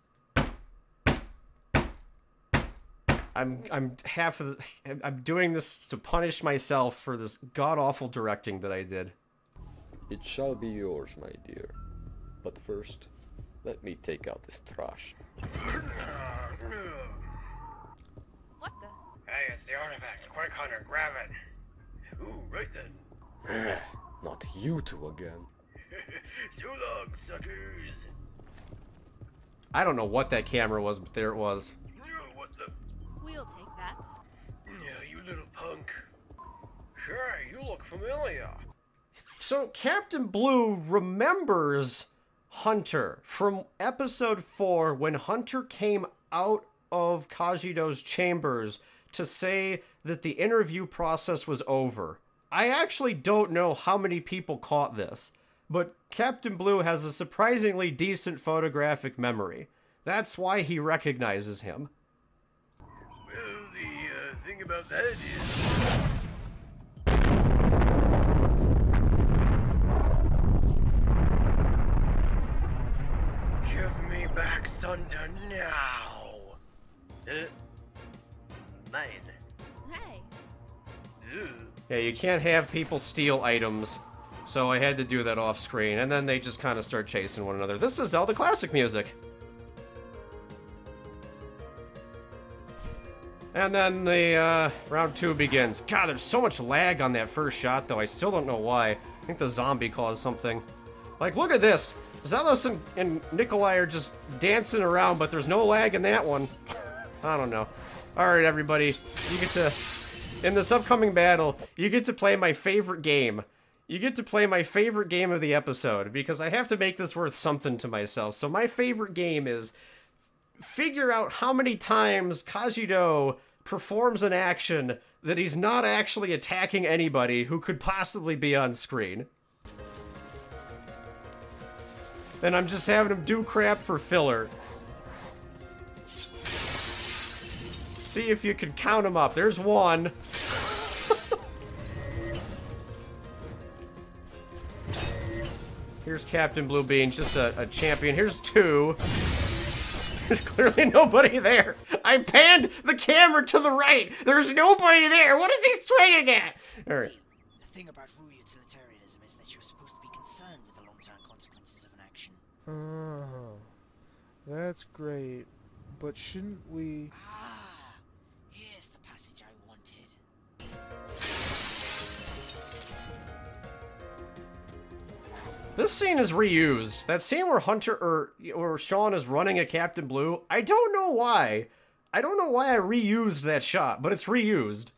I'm doing this to punish myself for this god-awful directing that I did. It shall be yours, my dear. But first, let me take out this trash. What the? Hey, it's the artifact. Quick, Hunter, grab it. Ooh, right then. Not Not you two again. So long, suckers. I don't know what that camera was, but there it was. What the? We'll take that. Yeah, you little punk. Sure, you look familiar. So Captain Blue remembers Hunter from episode 4 when Hunter came out of Kajido's chambers to say that the interview process was over. I actually don't know how many people caught this, but Captain Blue has a surprisingly decent photographic memory. That's why he recognizes him. Well, the thing about that is... Give me back Sunder now! Mine. Hey. Ugh. Yeah, you can't have people steal items, so I had to do that off screen, and then they just kind of start chasing one another. This is Zelda classic music. And then the round 2 begins. God, there's so much lag on that first shot, though. I still don't know why. I think the zombie caused something. Like, look at this. Zelos and Nikolai are just dancing around, but there's no lag in that one. I don't know. Alright, everybody. You get to... In this upcoming battle, you get to play my favorite game. You get to play my favorite game of the episode, because I have to make this worth something to myself. So my favorite game is... figure out how many times Kajido performs an action that he's not actually attacking anybody who could possibly be on screen. And I'm just having him do crap for filler. See if you can count them up. There's one. Here's Captain Blue being just a champion. Here's 2. There's clearly nobody there. I panned the camera to the right. There's nobody there. What is he swinging at? All right. The thing about rule utilitarianism is that you're supposed to be concerned with the long-term consequences of an action. Oh, that's great. But shouldn't we... Ah, here's the passage I wanted. This scene is reused. That scene where Hunter or Sean is running at Captain Blue, I don't know why. I don't know why I reused that shot, but it's reused.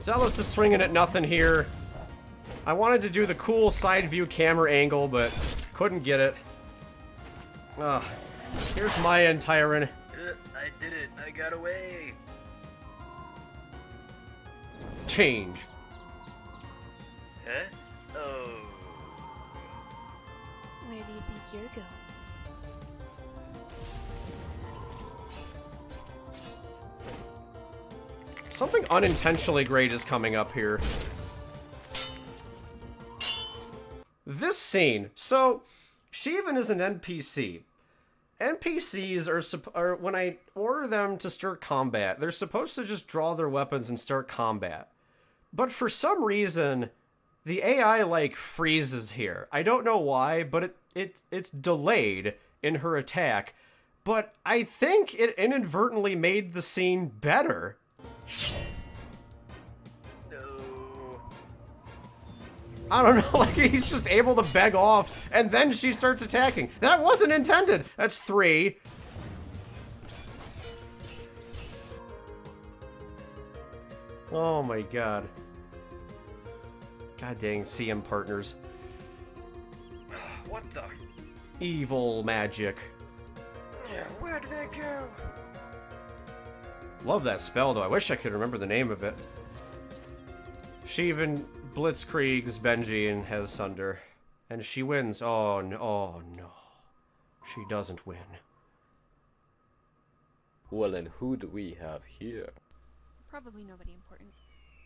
Zelos is swinging at nothing here. I wanted to do the cool side view camera angle, but couldn't get it. Here's Maya and Tyron. I did it. I got away. Change. Huh? Oh. Where do you think you're going? Something unintentionally great is coming up here. This scene. So, Shivan is an NPC. NPCs are when I order them to start combat, they're supposed to just draw their weapons and start combat. But for some reason, the AI like freezes here. I don't know why, but it's delayed in her attack. But I think it inadvertently made the scene better. No. I don't know, like he's just able to beg off, and then she starts attacking. That wasn't intended. That's 3. Oh my god. God dang, CM partners. What the? Evil magic. Yeah, where did they go? Love that spell, though. I wish I could remember the name of it. She even blitzkriegs Benji and has Sunder. And she wins. Oh, no. Oh, no. She doesn't win. Well, and who do we have here? Probably nobody important.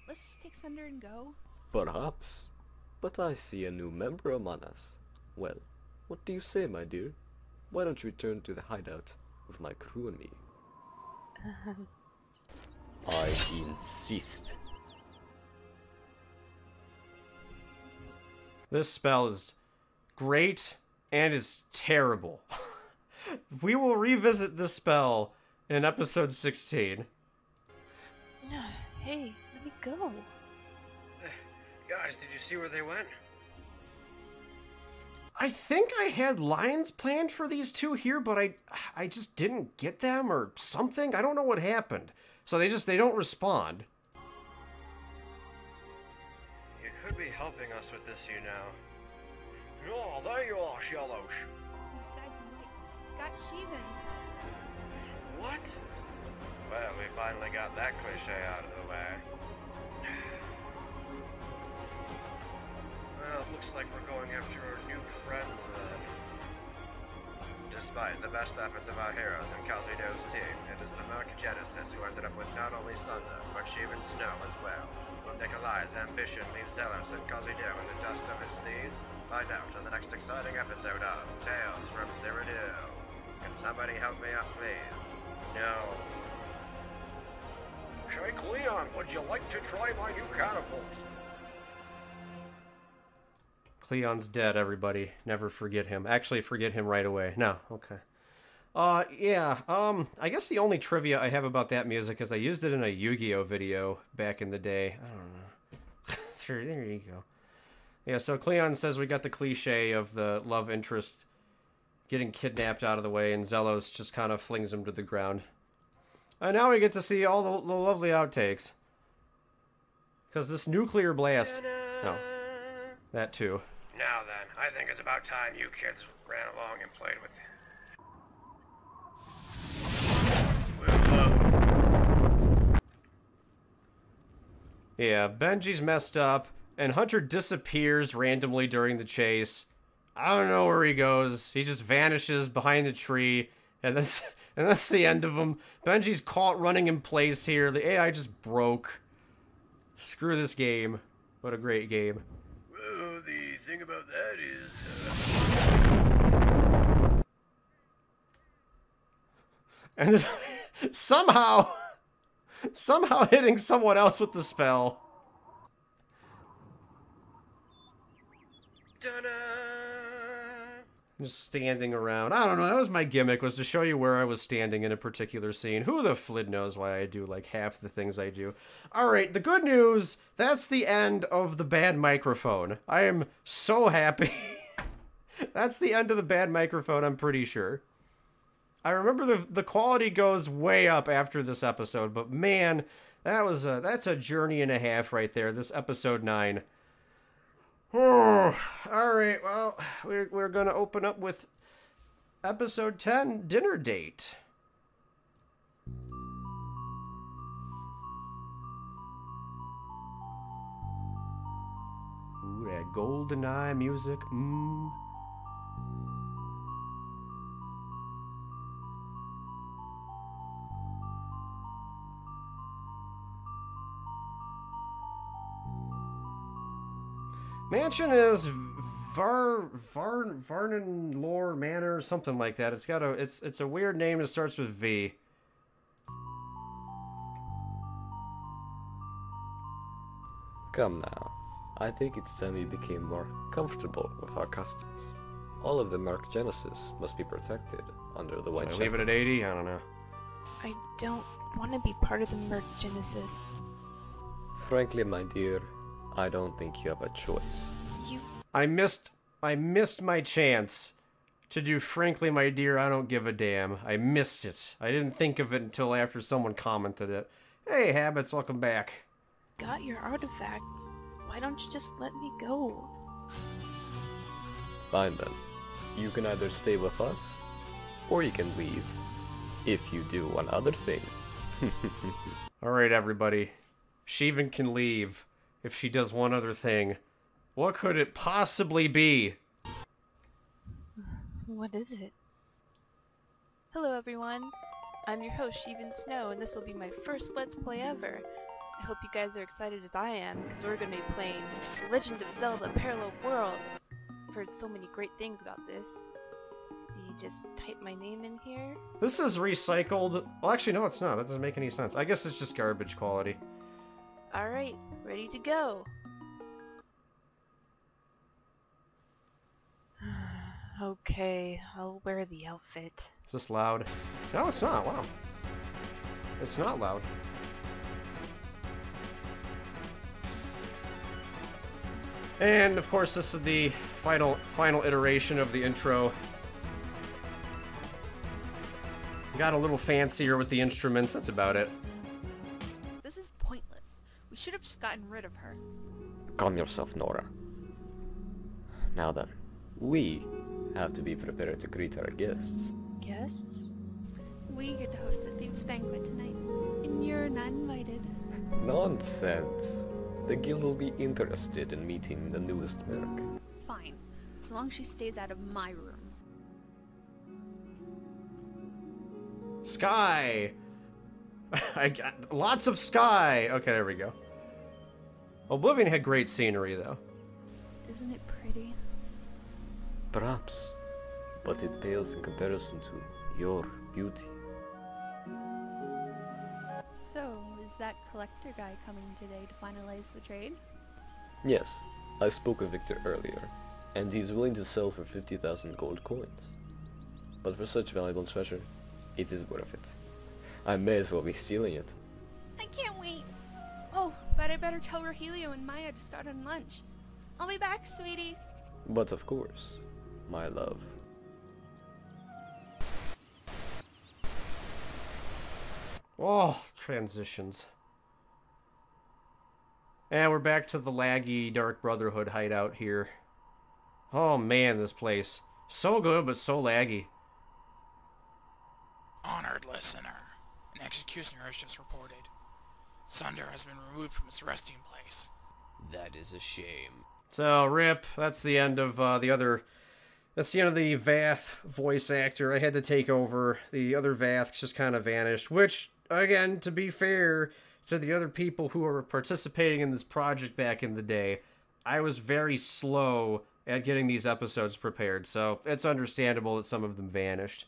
Let's just take Sunder and go. Perhaps. But I see a new member among us. Well, what do you say, my dear? Why don't you return to the hideout with my crew and me? I insist. This spell is great and is terrible. We will revisit this spell in episode 16. Hey, go? Guys, did you see where they went? I think I had lines planned for these two here, but I just didn't get them or something. I don't know what happened. So they don't respond. You could be helping us with this, you know. Oh, there you are, Shallows. Those guys in white got Sheevan. What? Well, we finally got that cliche out of the way. Well, it looks like we're going after our new friends, then. Despite the best efforts of our heroes and Cyrodiil's team, it is the Merc Genesis who ended up with not only Sunder, but even Snow as well. Will Nikolai's ambition leave Zelos and Cyrodiil in the dust of his deeds? Find out on the next exciting episode of Tales from Cyrodiil. Can somebody help me out, please? No. Shake Leon, would you like to try my new catapult? Cleon's dead, everybody. Never forget him. Actually, forget him right away. No, okay. Yeah, I guess the only trivia I have about that music is I used it in a Yu-Gi-Oh video back in the day. I don't know. There you go. Yeah, so Cleon says we got the cliche of the love interest getting kidnapped out of the way, and Zelos just kind of flings him to the ground. And now we get to see all the lovely outtakes. Because this nuclear blast... No. That too. Now then, I think it's about time you kids ran along and played with it. Yeah, Benji's messed up, and Hunter disappears randomly during the chase. I don't know where he goes. He just vanishes behind the tree, and that's the end of him. Benji's caught running in place here. The AI just broke. Screw this game. What a great game. Well, the thing about that is... And then somehow hitting someone else with the spell. Ta-da! Just standing around. I don't know. That was my gimmick, was to show you where I was standing in a particular scene. Who the flid knows why I do like half the things I do. Alright, the good news, that's the end of the bad microphone. I am so happy. That's the end of the bad microphone, I'm pretty sure. I remember the quality goes way up after this episode, but man, that's a journey and a half right there, this episode 9. Oh, alright, well, we're gonna open up with episode 10, Dinner Date. Ooh, that GoldenEye music, Mansion is Varnon Lore Manor, something like that. It's a weird name that starts with V. Come now. I think it's time we became more comfortable with our customs. All of the Merc Genesis must be protected under the White Should I leave it at 80? I don't know. I don't want to be part of the Merc Genesis. Frankly, my dear, I don't think you have a choice. I missed my chance to do Frankly, my dear, I don't give a damn. I missed it. I didn't think of it until after someone commented it. Hey, Habits, welcome back. Got your artifacts. Why don't you just let me go? Fine then. You can either stay with us, or you can leave. If you do one other thing. Alright, everybody. Sheevan can leave if she does one other thing. What could it possibly be? What is it? Hello everyone, I'm your host Sheevan Snow, and this will be my first Let's Play ever. I hope you guys are excited as I am, because we're going to be playing The Legend of Zelda Parallel Worlds. I've heard so many great things about this. See, just type my name in here. This is recycled. Well, actually, no, it's not. That doesn't make any sense. I guess it's just garbage quality. Alright, ready to go. Okay, I'll wear the outfit. Is this loud? No, it's not. Wow. It's not loud. And of course, this is the final iteration of the intro. Got a little fancier with the instruments, that's about it. This is pointless. We should have just gotten rid of her. Calm yourself, Nora. Now then, we have to be prepared to greet our guests. Guests? We get to host a thieves' banquet tonight, and you're not invited. Nonsense. The guild will be interested in meeting the newest merc. Fine, as long as she stays out of my room. Sky! I got lots of sky! Okay, there we go. Oblivion had great scenery, though. Isn't it pretty? Perhaps, but it pales in comparison to your beauty. So, is that collector guy coming today to finalize the trade? Yes, I spoke with Victor earlier, and he's willing to sell for 50,000 gold coins. But for such valuable treasure, it is worth it. I may as well be stealing it. I can't wait! Oh, but I better tell Rogelio and Maya to start on lunch. I'll be back, sweetie! But of course, my love. Oh, transitions. And we're back to the laggy Dark Brotherhood hideout here. Oh man, this place. So good, but so laggy. Honored listener, an executioner has just reported. Sunder has been removed from its resting place. That is a shame. So, rip. That's the end of That's the end of the Vath voice actor. I had to take over. The other Vaths just kind of vanished. Which, again, to be fair to the other people who were participating in this project back in the day, I was very slow at getting these episodes prepared. So, it's understandable that some of them vanished.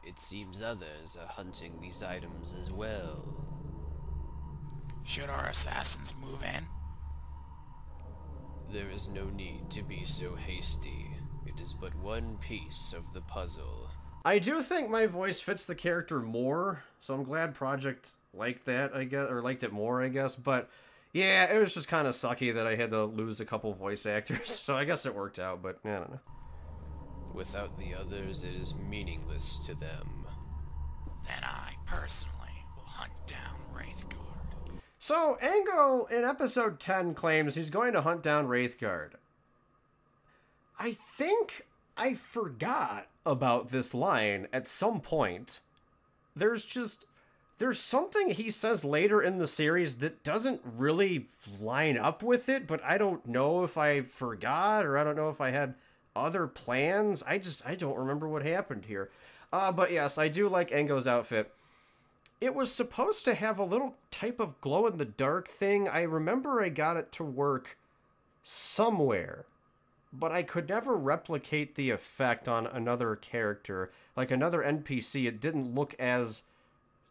It seems others are hunting these items as well. Should our assassins move in? There is no need to be so hasty. It is but one piece of the puzzle. I do think my voice fits the character more, so I'm glad Project liked that, I guess, or liked it more, I guess. But yeah, it was just kind of sucky that I had to lose a couple voice actors, so I guess it worked out, but I don't know. Without the others, it is meaningless to them. Then I, personally, will hunt down Wraithguard. So, Ango in episode 10 claims he's going to hunt down Wraithguard. I think I forgot about this line at some point. There's something he says later in the series that doesn't really line up with it, but I don't know if I forgot or I don't know if I had other plans. I don't remember what happened here. But yes, I do like Ango's outfit. It was supposed to have a little type of glow-in-the-dark thing. I remember I got it to work somewhere, but I could never replicate the effect on another character. Like another NPC, it didn't look as,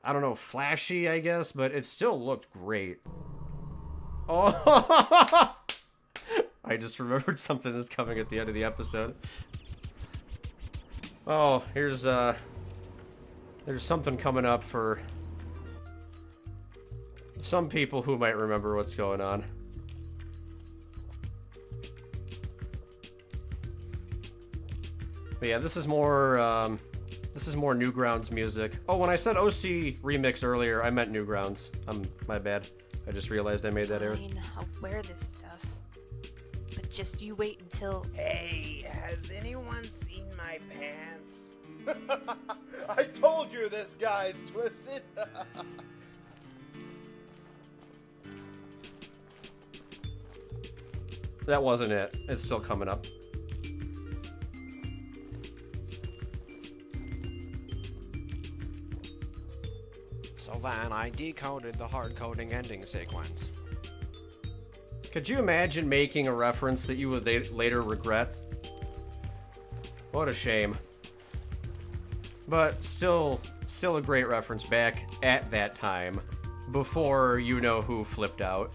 I don't know, flashy, I guess, but it still looked great. Oh! I just remembered something that's coming at the end of the episode. Oh, there's something coming up for some people who might remember what's going on. But yeah, this is more Newgrounds music. Oh, when I said OC remix earlier, I meant Newgrounds. My bad. I just realized I made that error. Fine, I'll wear this stuff. But just you wait until... Hey, has anyone seen my pants? I told you this guy's twisted. That wasn't it. It's still coming up. So then I decoded the hard-coding ending sequence. Could you imagine making a reference that you would later regret? What a shame. But still a great reference back at that time, before you know who flipped out.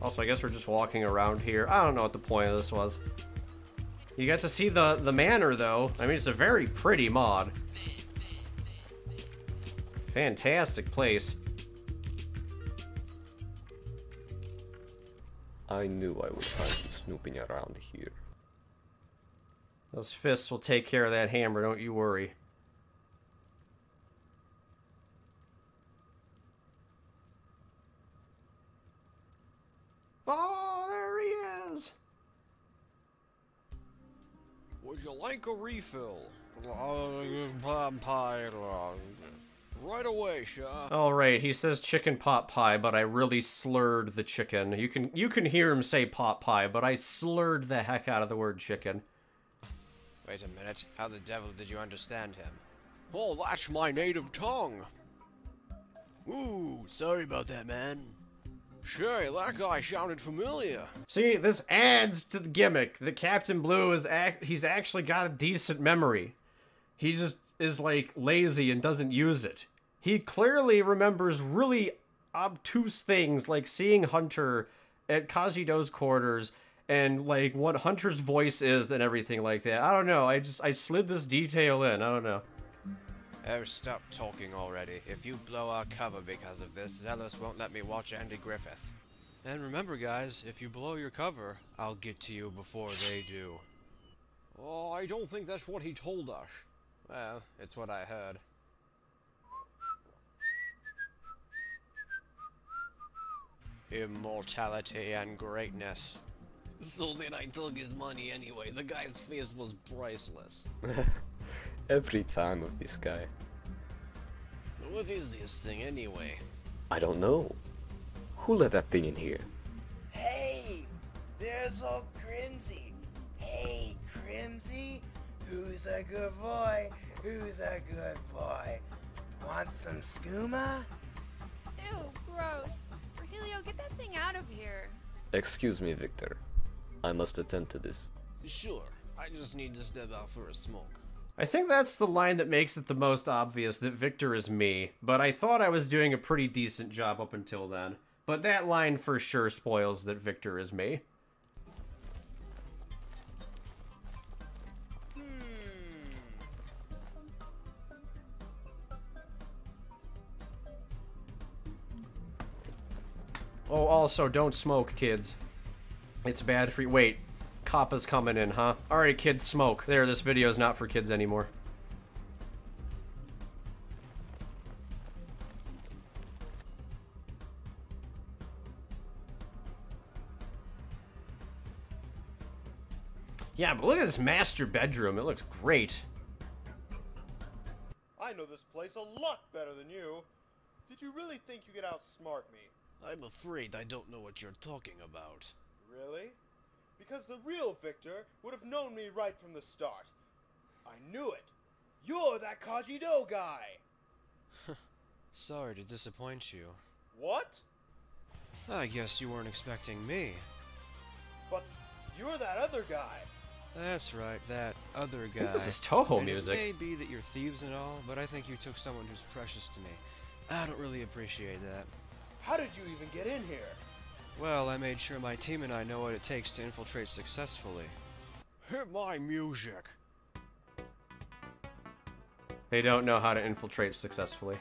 Also, I guess we're just walking around here. I don't know what the point of this was. You get to see the manor, though. I mean, it's a very pretty mod. Fantastic place. I knew I would find you snooping around here. Those fists will take care of that hammer, don't you worry. Oh, there he is! Would you like a refill? Right away, Shaw. All right, he says chicken pot pie, but I really slurred the chicken. You can hear him say pot pie, but I slurred the heck out of the word chicken. Wait a minute. How the devil did you understand him? Oh, that's my native tongue. Ooh, sorry about that, man. Sure, that guy sounded familiar. See, this adds to the gimmick. The Captain Blue is he's actually got a decent memory. He just is like lazy and doesn't use it. He clearly remembers really obtuse things like seeing Hunter at Kajido's quarters and like what Hunter's voice is and everything like that. I don't know. I slid this detail in. I don't know. Oh, stop talking already. If you blow our cover because of this, Zealous won't let me watch Andy Griffith. And remember, guys, if you blow your cover, I'll get to you before they do. Oh, I don't think that's what he told us. Well, it's what I heard. Immortality and greatness. So then I took his money anyway. The guy's face was priceless. Every time with this guy. What is this thing anyway? I don't know. Who let that thing in here? Hey, there's old Crimsy. Hey, Crimsy, who's a good boy? Who's a good boy? Want some skooma? Ew, gross. Virgilio, get that thing out of here. Excuse me, Victor. I must attend to this. Sure, I just need to step out for a smoke. I think that's the line that makes it the most obvious that Victor is me, but I thought I was doing a pretty decent job up until then. But that line for sure spoils that Victor is me. Oh, also, don't smoke, kids. It's bad for you. Wait, Kappa's coming in, huh? Alright, kids, smoke. There, this video is not for kids anymore. Yeah, but look at this master bedroom. It looks great. I know this place a lot better than you. Did you really think you could outsmart me? I'm afraid I don't know what you're talking about. Really? Because the real Victor would have known me right from the start. I knew it. You're that Kajido guy. Sorry to disappoint you. What? I guess you weren't expecting me. But you're that other guy. That's right, that other guy. This is Toho And music. It may be that you're thieves and all, but I think you took someone who's precious to me. I don't really appreciate that. How did you even get in here? Well, I made sure my team and I know what it takes to infiltrate successfully. Hit my music! They don't know how to infiltrate successfully.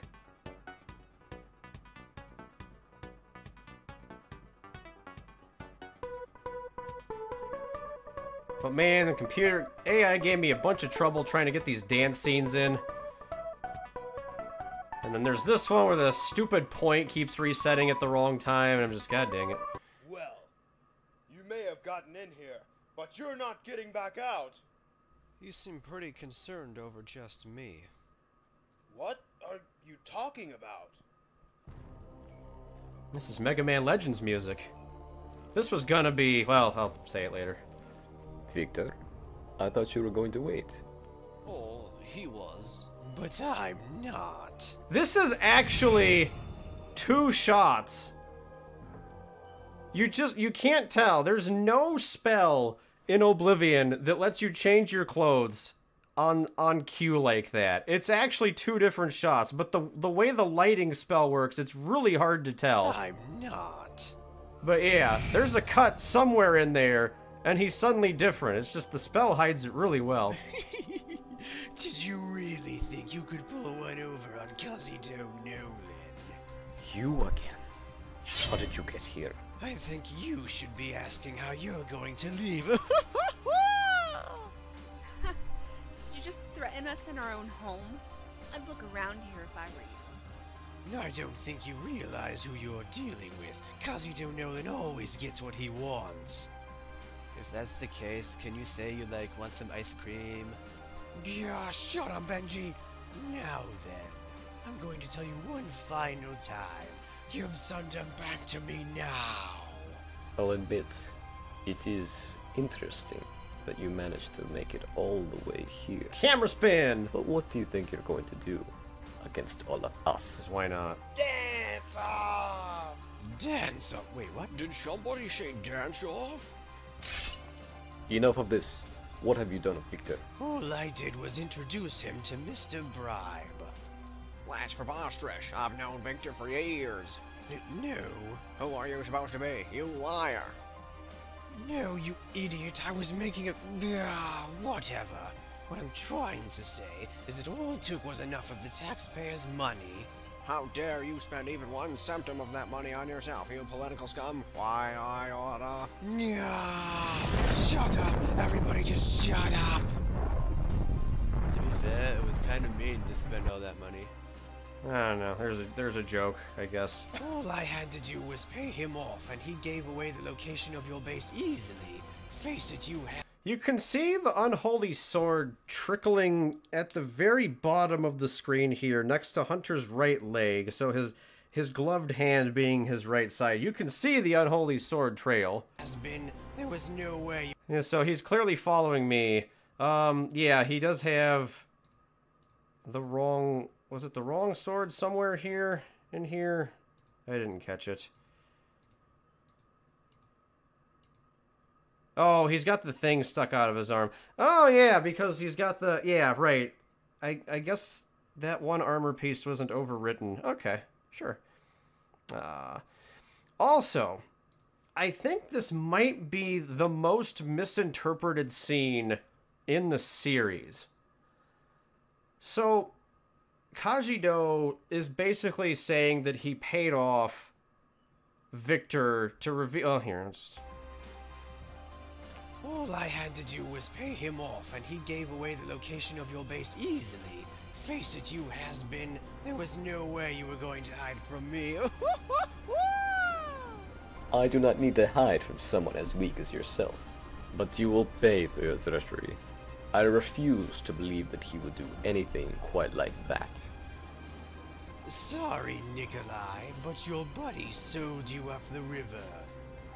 But man, the computer AI gave me a bunch of trouble trying to get these dance scenes in. And then there's this one where the stupid point keeps resetting at the wrong time, and I'm just, god dang it. Well, you may have gotten in here, but you're not getting back out. You seem pretty concerned over just me. What are you talking about? This is Mega Man Legends music. This was gonna be, well, I'll say it later. Victor, I thought you were going to wait. Oh, he was. But I'm not. This is actually 2 shots. You can't tell. There's no spell in Oblivion that lets you change your clothes on cue like that. It's actually 2 different shots, but the way the lighting spell works, it's really hard to tell. I'm not. But yeah, there's a cut somewhere in there and he's suddenly different. It's just the spell hides it really well. Did you really think you could pull one over on Cyrodiil Nolan? You again? How did you get here? I think you should be asking how you're going to leave. Did you just threaten us in our own home? I'd look around here if I were you. I don't think you realize who you're dealing with. Cyrodiil Nolan always gets what he wants. If that's the case, can you say you, want some ice cream? Yeah, shut up, Benji. Now then, I'm going to tell you one final time. Give Sunder back to me now. I'll admit, it is interesting that you managed to make it all the way here. Camera spin! But what do you think you're going to do against all of us? 'Cause why not? Dance off! Dance off? Wait, what? Did somebody say dance off? Enough of this. What have you done with Victor? All I did was introduce him to Mr. Bribe. That's preposterous. I've known Victor for years. No. Who are you supposed to be? You liar. No, you idiot. I was making a... whatever. What I'm trying to say is that all it took was enough of the taxpayers' money. How dare you spend even one symptom of that money on yourself, you political scum? Why, I oughta... Shut up! Everybody just shut up! To be fair, it was kind of mean to spend all that money. I don't know. There's a joke, I guess. All I had to do was pay him off, and he gave away the location of your base easily. Face it, you have... You can see the unholy sword trickling at the very bottom of the screen here, next to Hunter's right leg. So his gloved hand being his right side. You can see the unholy sword trail. There was no way... Yeah, so he's clearly following me. Yeah, he does have the wrong... Was it the wrong sword somewhere here? In here? I didn't catch it. Oh, he's got the thing stuck out of his arm. Oh, yeah, because he's got the... Yeah, right. I guess that one armor piece wasn't overwritten. Okay, sure. Also, I think this might be the most misinterpreted scene in the series. So... Cyrodiil is basically saying that he paid off Victor to reveal... Oh, here, I'll just... All I had to do was pay him off, and he gave away the location of your base easily. Face it, you has-been. There was no way you were going to hide from me. I do not need to hide from someone as weak as yourself. But you will pay for your treachery. I refuse to believe that he would do anything quite like that. Sorry, Nikolai, but your buddy sold you up the river.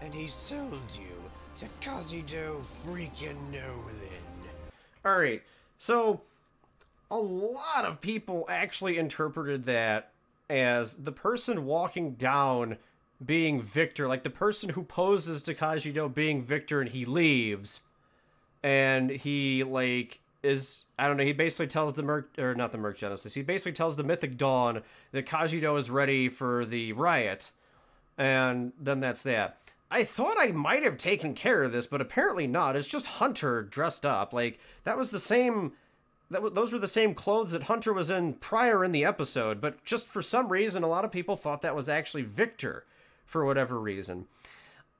And he sold you to Cyrodiil freaking Nolan. Alright, so a lot of people actually interpreted that as the person walking down being Victor, like the person who poses to Cyrodiil being Victor and he leaves. And he, is... I don't know, he basically tells the not the Merc Genesis, he basically tells the Mythic Dawn that Cyrodiil is ready for the riot. And then that's that. I thought I might have taken care of this, but apparently not. It's just Hunter dressed up. That was the same... Those were the same clothes that Hunter was in prior in the episode, but just for some reason, a lot of people thought that was actually Victor, for whatever reason.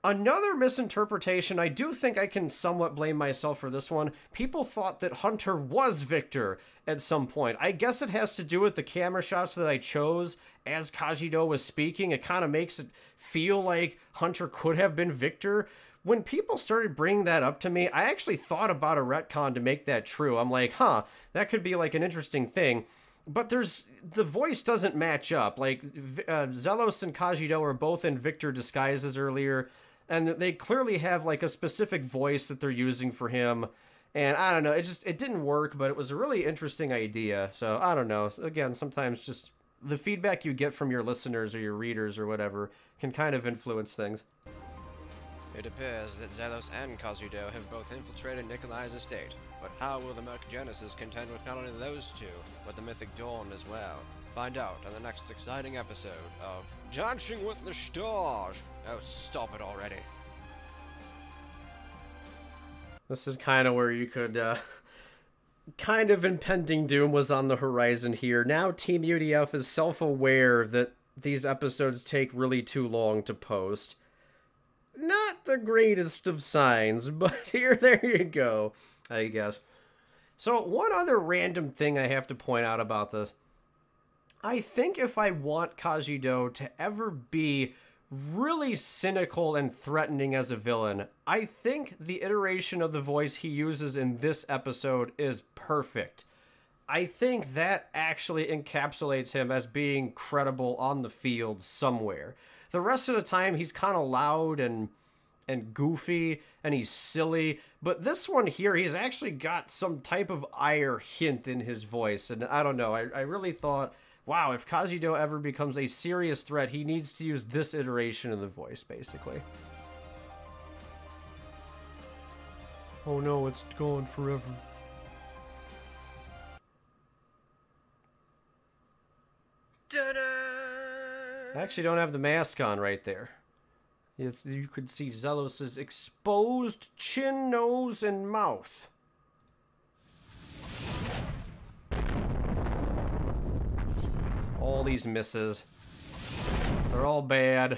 Another misinterpretation, I do think I can somewhat blame myself for this one. People thought that Hunter was Victor at some point. I guess it has to do with the camera shots that I chose as Cyrodiil was speaking. It kind of makes it feel like Hunter could have been Victor. When people started bringing that up to me, I actually thought about a retcon to make that true. I'm like, huh, that could be an interesting thing. But the voice doesn't match up. Zelos and Cyrodiil were both in Victor disguises earlier. And they clearly have, a specific voice that they're using for him. And I don't know, it didn't work, but it was a really interesting idea. So, I don't know. Again, sometimes just the feedback you get from your listeners or your readers or whatever can kind of influence things. It appears that Zelos and Cyrodiil have both infiltrated Nikolai's estate. But how will the Merc Genesis contend with not only those two, but the Mythic Dawn as well? Find out on the next exciting episode of Dancing with the Stars. Oh, stop it already. This is kind of where you could, kind of impending doom was on the horizon here. Now Teamudf is self-aware that these episodes take really too long to post. Not the greatest of signs, but there you go, I guess. So one other random thing I have to point out about this. I think if I want Kajido to ever be really cynical and threatening as a villain, I think the iteration of the voice he uses in this episode is perfect. I think that actually encapsulates him as being credible on the field somewhere. The rest of the time, he's kind of loud and goofy, and he's silly. But this one here, he's actually got some type of ire hint in his voice. And I don't know, I really thought, wow, if Kajido ever becomes a serious threat, he needs to use this iteration of the voice, basically. Oh no, it's gone forever. I actually don't have the mask on right there. You could see Zelos' exposed chin, nose, and mouth. All these misses. They're all bad.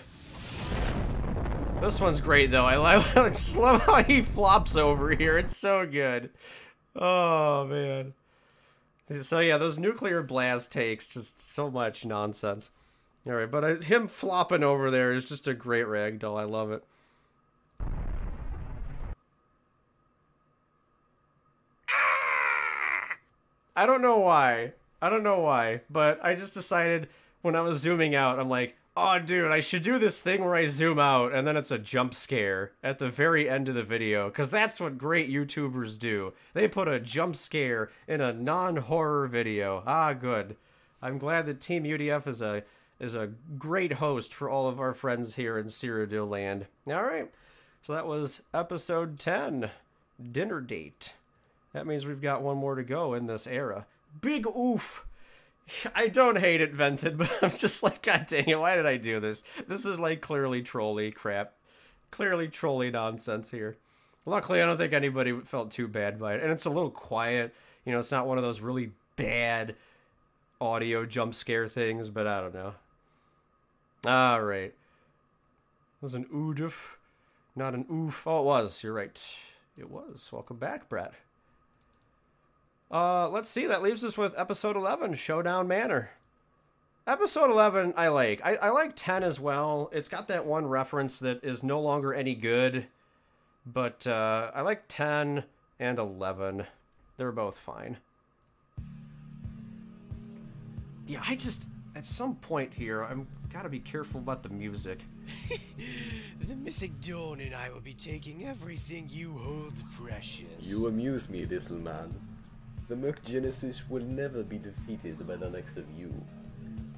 This one's great, though. I love how he flops over here. It's so good. Oh, man. So, yeah, those nuclear blast takes, just so much nonsense. All right, but him flopping over there is just a great ragdoll. I love it. I don't know why. But I just decided when I was zooming out, I'm like, oh, dude, I should do this thing where I zoom out, and then it's a jump scare at the very end of the video, because that's what great YouTubers do. They put a jump scare in a non-horror video. Ah, good. I'm glad that Teamudf is a great host for all of our friends here in Cyrodiil land. All right, so that was episode 10, Dinner Date. That means we've got one more to go in this era. Big oof. I don't hate it, Vented, but I'm just like, god dang it, why did I do this? This is like clearly trolly crap. Clearly trolly nonsense here. Luckily, I don't think anybody felt too bad by it. And it's a little quiet. You know, it's not one of those really bad audio jump scare things, but I don't know. Alright. It was an oodif, not an oof. Oh, it was. You're right. It was. Welcome back, Brett. Let's see. That leaves us with episode 11, Showdown Manor. Episode 11, I like. I like 10 as well. It's got that one reference that is no longer any good. But, I like 10 and 11. They're both fine. Yeah, I just... At some point here, I'm gotta be careful about the music. The Mythic Dawn and I will be taking everything you hold precious. You amuse me, little man. The Merc Genesis will never be defeated by the likes of you.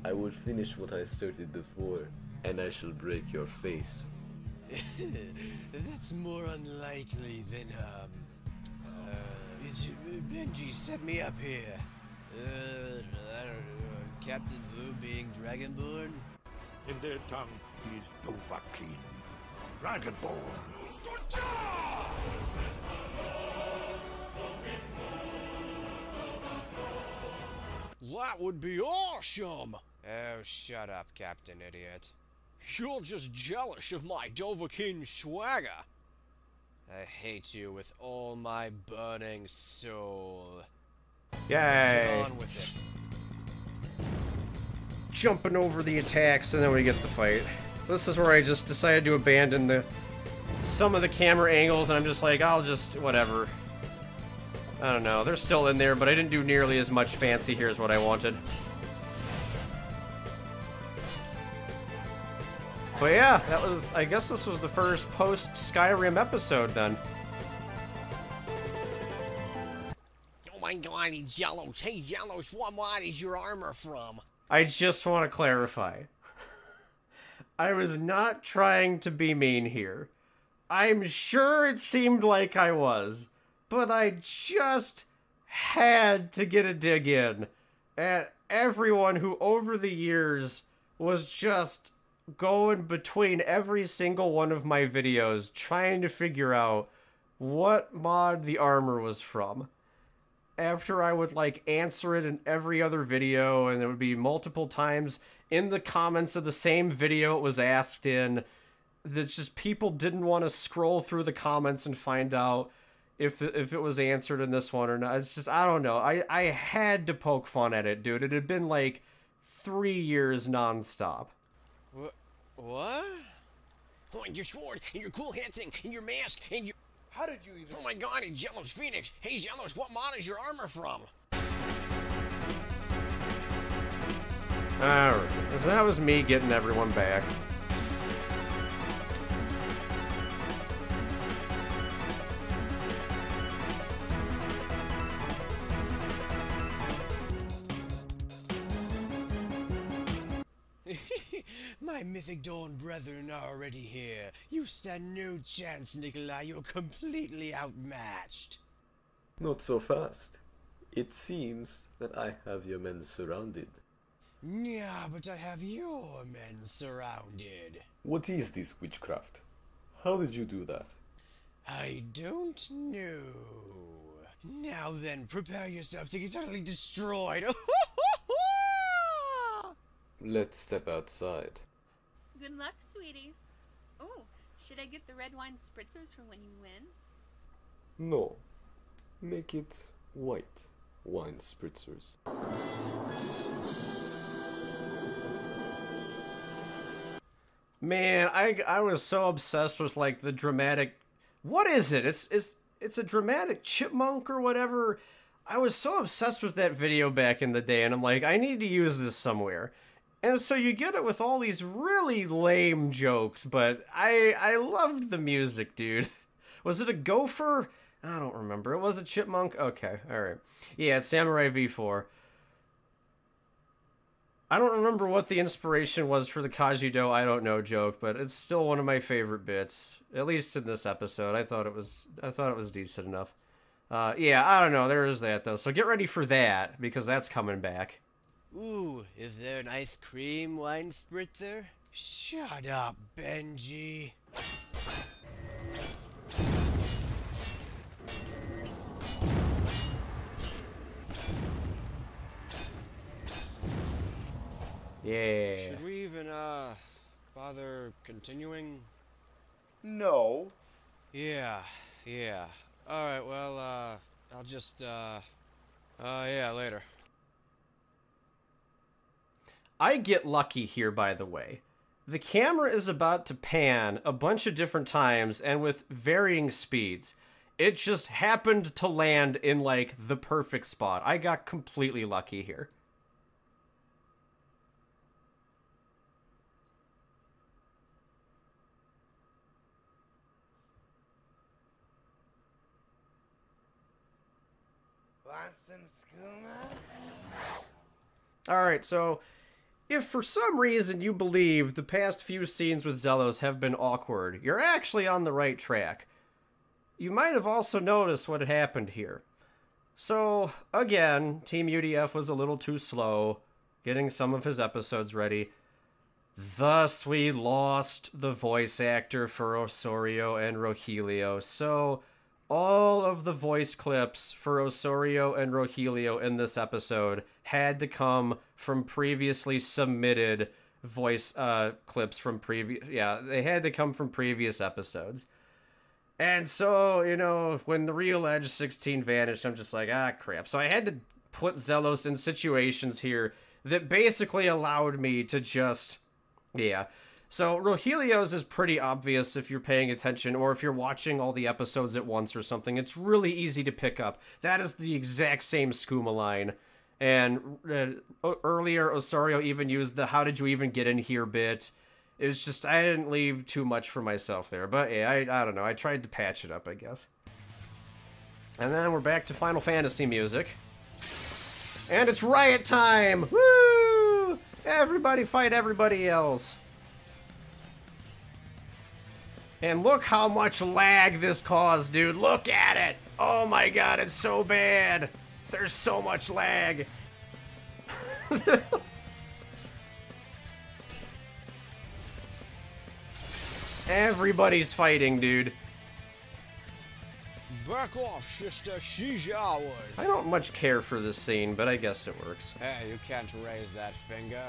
I will finish what I started before, and I shall break your face. That's more unlikely than, Benji set me up here. I don't know. Captain Blue being Dragonborn? In their tongue, he is Dovahkiin, Dragonborn. That would be awesome! Oh, shut up, Captain Idiot. You're just jealous of my Dovahkiin swagger. I hate you with all my burning soul. Yay! Let's get on with it. Jumping over the attacks, and then we get the fight. This is where I just decided to abandon some of the camera angles, and I'm just like, I'll just, whatever. I don't know, they're still in there, but I didn't do nearly as much fancy here as what I wanted. But yeah, that was, I guess this was the first post-Skyrim episode then. Oh my god, he's yellow. Hey, yellows, what is your armor from? I just want to clarify. I was not trying to be mean here. I'm sure it seemed like I was, but I just had to get a dig in at everyone who over the years was just going between every single one of my videos trying to figure out what mod the armor was from. After I would, like, answer it in every other video, and it would be multiple times in the comments of the same video it was asked in, that's just people didn't want to scroll through the comments and find out if it was answered in this one or not. It's just, I don't know. I had to poke fun at it, dude. It had been, like, 3 years nonstop. What? Oh, and your sword, and your cool hat thing, and your mask, and your... How did you even... Oh my god, it's Zelos Phoenix. Hey, Zelos, what mod is your armor from? Alright, so that was me getting everyone back. My Mythic Dawn brethren are already here. You stand no chance, Nikolai. You're completely outmatched. Not so fast. It seems that I have your men surrounded. Yeah, but I have your men surrounded. What is this witchcraft? How did you do that? I don't know. Now then, prepare yourself to get utterly destroyed. Let's step outside. Good luck, sweetie. Oh, should I get the red wine spritzers for when you win? No. Make it white wine spritzers. Man, I was so obsessed with, like, the dramatic... What is it? It's a dramatic chipmunk or whatever. I was so obsessed with that video back in the day, and I'm like, I need to use this somewhere. And so you get it with all these really lame jokes, but I loved the music, dude. Was it a gopher? I don't remember. It was a chipmunk? Okay, alright. Yeah, it's Samurai V4. I don't remember what the inspiration was for the Kajido I don't know joke, but it's still one of my favorite bits. At least in this episode. I thought it was decent enough. Yeah, I don't know. There is that, though. So get ready for that, because that's coming back. Ooh, is there an ice cream wine spritzer? Shut up, Benji. Yeah. Should we even, bother continuing? No. Yeah. Alright, well, I'll just, yeah, later. I get lucky here, by the way. The camera is about to pan a bunch of different times and with varying speeds. It just happened to land in, like, the perfect spot. I got completely lucky here. Want some skooma? Alright, so... if for some reason you believe the past few scenes with Zelos have been awkward, you're actually on the right track. You might have also noticed what had happened here. So, again, Teamudf was a little too slow getting some of his episodes ready. Thus, we lost the voice actor for Osorio and Rogelio. So, all of the voice clips for Osorio and Rogelio in this episode had to come from previously submitted voice clips from they had to come from previous episodes. And so, you know, when the real Edge 16 vanished, I'm just like, ah, crap. So I had to put Zelos in situations here that basically allowed me to just, yeah. So Rogelio's is pretty obvious if you're paying attention or if you're watching all the episodes at once or something. It's really easy to pick up. That is the exact same skooma line. And earlier, Osorio even used the how did you even get in here bit. It was just, I didn't leave too much for myself there. But yeah, I don't know. I tried to patch it up, I guess. And then we're back to Final Fantasy music. And it's riot time! Woo! Everybody fight everybody else. And look how much lag this caused, dude. Look at it! Oh my god, it's so bad! There's so much lag. Everybody's fighting, dude. Back off, sister. She's ours. I don't much care for this scene, but I guess it works. Hey, you can't raise that finger.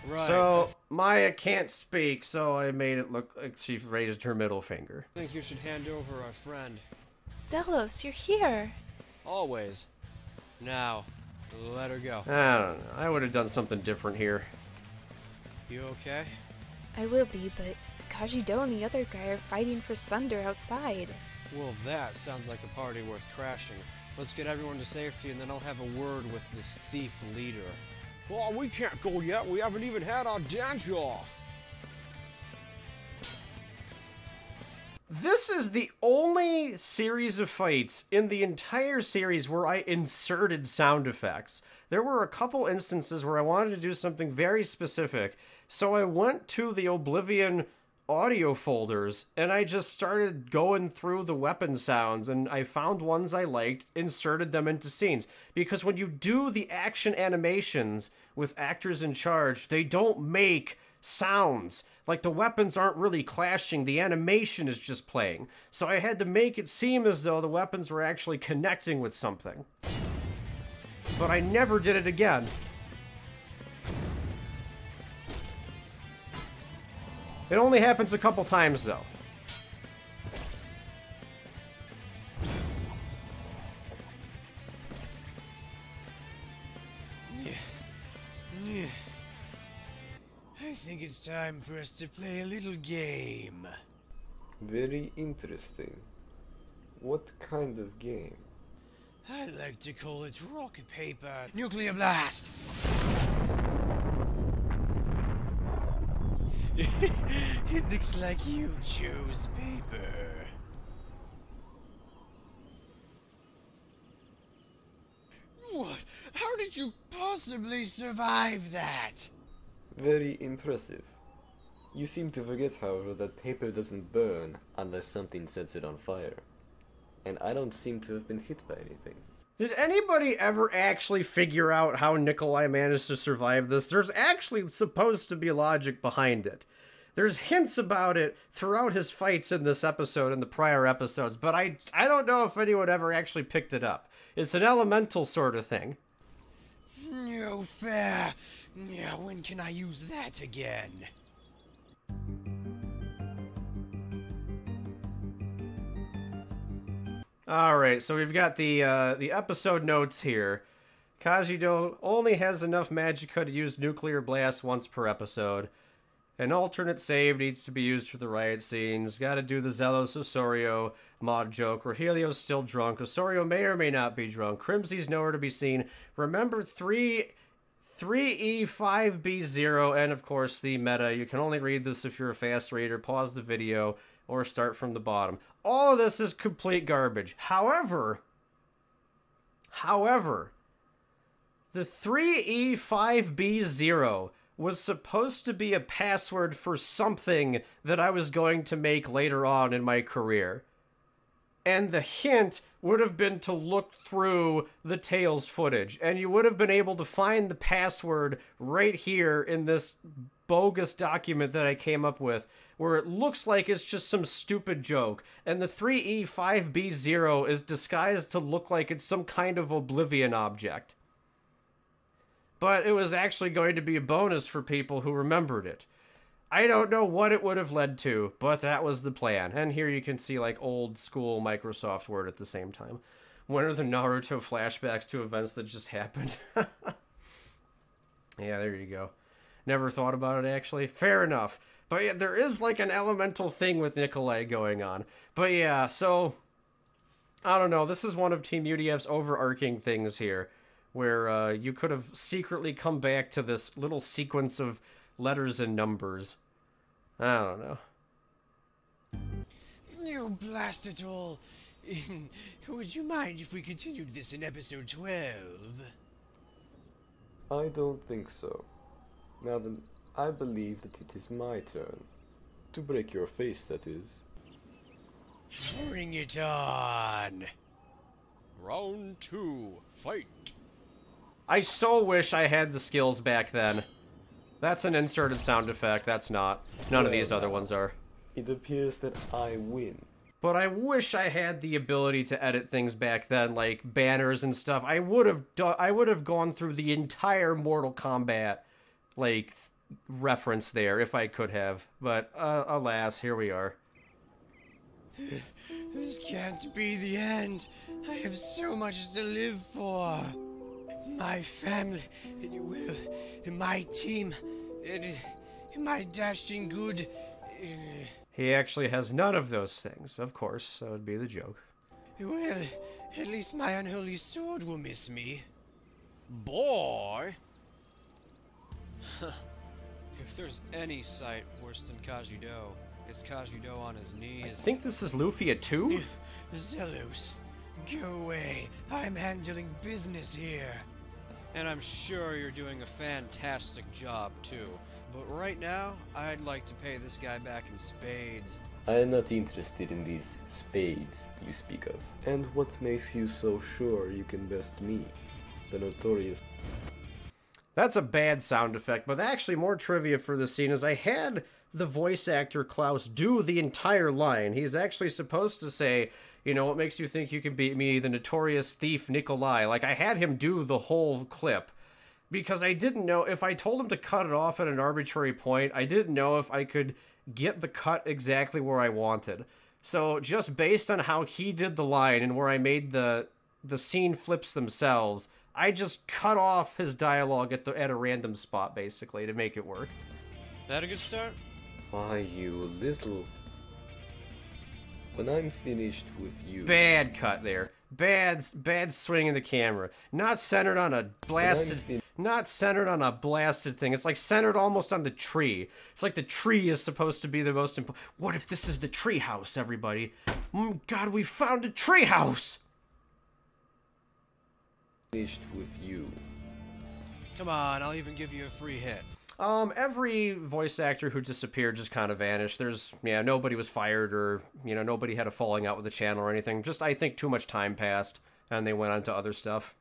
Right. So, Maya can't speak, so I made it look like she raised her middle finger. I think you should hand over our friend. Zelos, you're here. Always. Now, let her go. I don't know. I would have done something different here. You okay? I will be, but Kajido and the other guy are fighting for Sunder outside. Well, that sounds like a party worth crashing. Let's get everyone to safety, and then I'll have a word with this thief leader. Oh, we can't go yet. We haven't even had our dance off. This is the only series of fights in the entire series where I inserted sound effects. There were a couple instances where I wanted to do something very specific, so I went to the Oblivion audio folders and I just started going through the weapon sounds, and I found ones I liked, inserted them into scenes. Because when you do the action animations with actors in charge, they don't make sounds. Like, the weapons aren't really clashing, the animation is just playing. So I had to make it seem as though the weapons were actually connecting with something. But I never did it again. It only happens a couple times, though. I think it's time for us to play a little game. Very interesting. What kind of game? I like to call it rock, paper, nuclear blast. It looks like you chose paper. What? How did you possibly survive that? Very impressive. You seem to forget, however, that paper doesn't burn unless something sets it on fire. And I don't seem to have been hit by anything. Did anybody ever actually figure out how Nikolai managed to survive this? There's actually supposed to be logic behind it. There's hints about it throughout his fights in this episode and the prior episodes, but I don't know if anyone ever actually picked it up. It's an elemental sort of thing. No fair. Yeah, when can I use that again? Alright, so we've got the episode notes here. Kajido only has enough magicka to use nuclear blast once per episode. An alternate save needs to be used for the riot scenes. Gotta do the Zelos Osorio mod joke. Rogelio's still drunk. Osorio may or may not be drunk. Crimsy's nowhere to be seen. Remember 3E5B0, and of course the meta. You can only read this if you're a fast reader. Pause the video or start from the bottom. All of this is complete garbage. However, the 3E5B0 was supposed to be a password for something that I was going to make later on in my career. And the hint would have been to look through the Tails footage, and you would have been able to find the password right here in this bogus document that I came up with, where it looks like it's just some stupid joke, and the 3E5B0 is disguised to look like it's some kind of Oblivion object. But it was actually going to be a bonus for people who remembered it. I don't know what it would have led to, but that was the plan. And here you can see, like, old school Microsoft Word at the same time. When are the Naruto flashbacks to events that just happened? Yeah, there you go. Never thought about it, actually. Fair enough. But yeah, there is, like, an elemental thing with Nikolai going on. But yeah, so, I don't know. This is one of Teamudf's overarching things here, where you could have secretly come back to this little sequence of letters and numbers. I don't know. You blast it all. Would you mind if we continued this in episode 12? I don't think so. Now then, I believe that it is my turn. To break your face, that is. Bring it on! Round 2, fight! I so wish I had the skills back then. That's an inserted sound effect, that's not. None of these other ones are. It appears that I win. but I wish I had the ability to edit things back then, like banners and stuff. I would have gone through the entire Mortal Kombat, like, reference there if I could have. But, alas, here we are. This can't be the end. I have so much to live for. My family, it will, my team, my dashing good. He actually has none of those things, of course. That would be the joke. Well, at least my unholy sword will miss me. Boy! If there's any sight worse than Kajido, it's Kajido on his knees. I think this is Lufia 2? Zelos, go away. I'm handling business here. And I'm sure you're doing a fantastic job, too. But right now, I'd like to pay this guy back in spades. I am not interested in these spades you speak of. And what makes you so sure you can best me, the notorious... That's a bad sound effect, but actually more trivia for this scene is I had the voice actor Klaus do the entire line. He's actually supposed to say, you know, what makes you think you can beat me, the notorious thief Nikolai. Like, I had him do the whole clip. Because I didn't know, if I told him to cut it off at an arbitrary point, I didn't know if I could get the cut exactly where I wanted. So just based on how he did the line and where I made the scene flips themselves, I just cut off his dialogue at a random spot, basically, to make it work. That a good start? Why, you little... When I'm finished with you... Bad cut there. Bad swing in the camera. Not centered on a blasted... Not centered on a blasted thing. It's like centered almost on the tree. It's like the tree is supposed to be the most important... What if this is the tree house, everybody? God, we found a tree house! Finished with you. Come on, I'll even give you a free hit. Every voice actor who disappeared just kind of vanished. Nobody was fired or, nobody had a falling out with the channel or anything. Just, I think too much time passed and they went on to other stuff.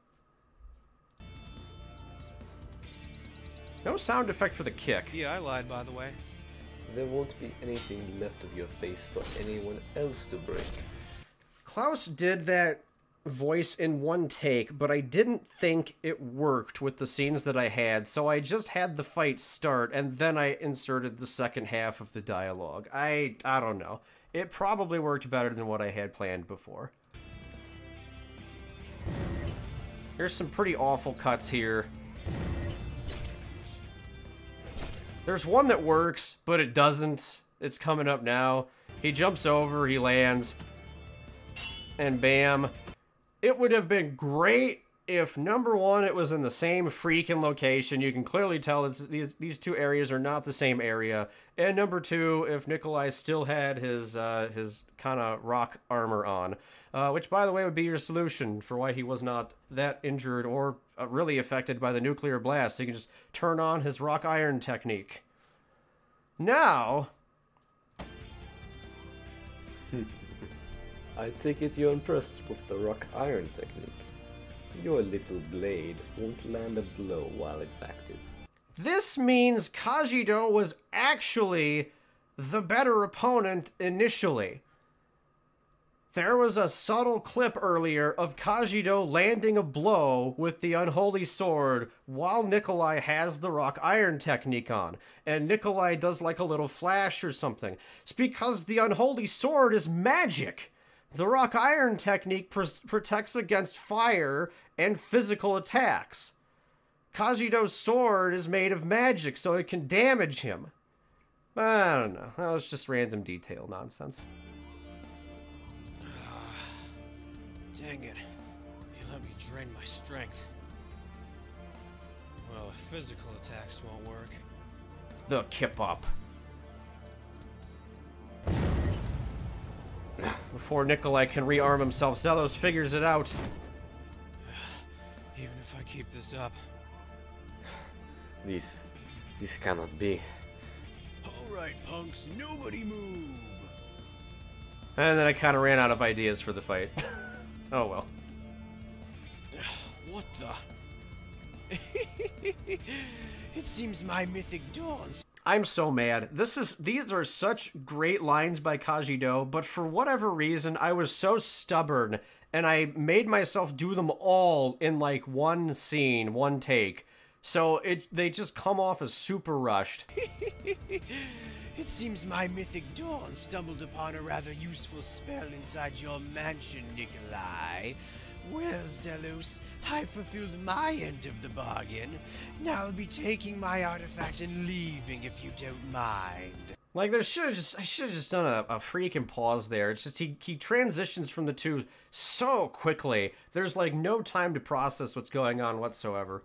No sound effect for the kick. Yeah, I lied, by the way. There won't be anything left of your face for anyone else to break. Klaus did that voice in one take, but I didn't think it worked with the scenes that I had, so I just had the fight start, and then I inserted the second half of the dialogue. I don't know. It probably worked better than what I had planned before. There's some pretty awful cuts here. There's one that works, but it doesn't. It's coming up now. He jumps over, he lands, and bam. It would have been great if, number one, it was in the same freaking location. You can clearly tell these two areas are not the same area. And number two, if Nikolai still had his kind of rock armor on. Which, by the way, would be your solution for why he was not that injured or really affected by the nuclear blast. He can just turn on his rock iron technique. Now... I take it you're impressed with the rock iron technique. Your little blade won't land a blow while it's active. This means Kajido was actually the better opponent initially. There was a subtle clip earlier of Kajido landing a blow with the unholy sword while Nikolai has the rock iron technique on. And Nikolai does like a little flash or something. It's because the unholy sword is magic. The rock iron technique protects against fire and physical attacks. Kajido's sword is made of magic, so it can damage him. I don't know. That was just random detail nonsense. Dang it. You let me drain my strength. Well, if physical attacks won't work. The kip up. Before Nikolai can rearm himself, Zelos figures it out. Even if I keep this up. This cannot be. Alright, punks, nobody move! And then I kind of ran out of ideas for the fight. Oh well. What the? It seems my mythic dawns. I'm so mad. These are such great lines by Kajido, but for whatever reason, I was so stubborn, and I made myself do them all in like one scene, one take. So they just come off as super rushed. It seems my mythic Dawn stumbled upon a rather useful spell inside your mansion, Nikolai. Well, Zelos, I fulfilled my end of the bargain. Now I'll be taking my artifact and leaving if you don't mind. Like, I should have just done a freaking pause there. It's just he transitions from the two so quickly. There's like no time to process what's going on whatsoever.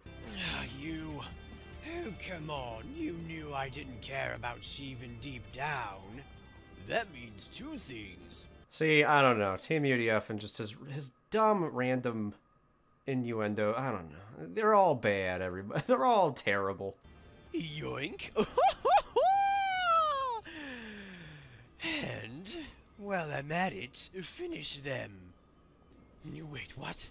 You... Oh, come on. You knew I didn't care about Sheevan deep down. That means two things. See, I don't know. Teamudf and just his dumb random innuendo. I don't know. They're all bad, everybody. They're all terrible. Yoink. And, while I'm at it, finish them. Wait, what?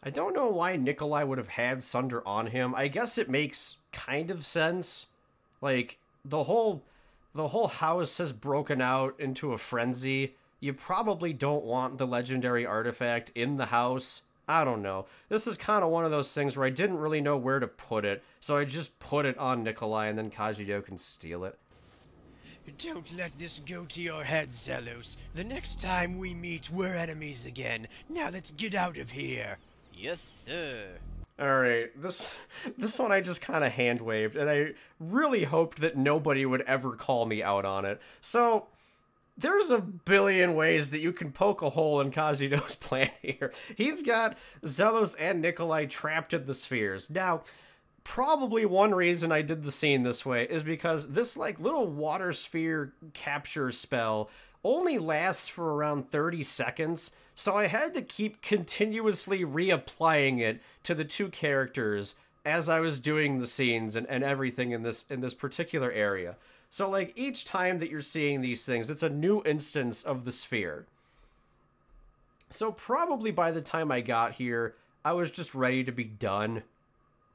I don't know why Nikolai would have had Sunder on him. I guess it makes kind of sense. Like, the whole house has broken out into a frenzy. You probably don't want the legendary artifact in the house. I don't know. This is kind of one of those things where I didn't really know where to put it, so I just put it on Nikolai, and then Kajido can steal it. Don't let this go to your head, Zelos. The next time we meet, we're enemies again. Now let's get out of here. Yes, sir. Alright, this one I just kind of hand-waved, and I really hoped that nobody would ever call me out on it. So, there's a billion ways that you can poke a hole in Kajido's plan here. He's got Zelos and Nikolai trapped in the spheres. Now, probably one reason I did the scene this way is because this like little water sphere capture spell only lasts for around 30 seconds, so I had to keep continuously reapplying it to the two characters as I was doing the scenes and everything in this particular area. So like each time that you're seeing these things, it's a new instance of the sphere. So probably by the time I got here, I was just ready to be done.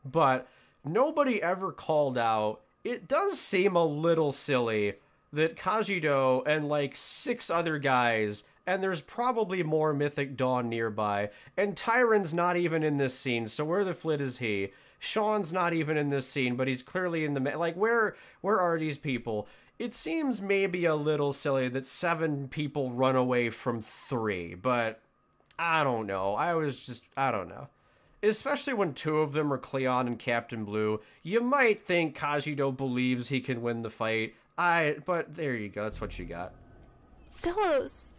But nobody ever called out. It does seem a little silly that Kajido and like 6 other guys, and there's probably more Mythic Dawn nearby, and Tyron's not even in this scene, so where the flit is he? Sean's not even in this scene, but he's clearly in the... Like, where are these people? It seems maybe a little silly that 7 people run away from 3, but I don't know. I don't know. Especially when 2 of them are Cleon and Captain Blue. You might think Kajido believes he can win the fight. But there you go. That's what you got. Zelos,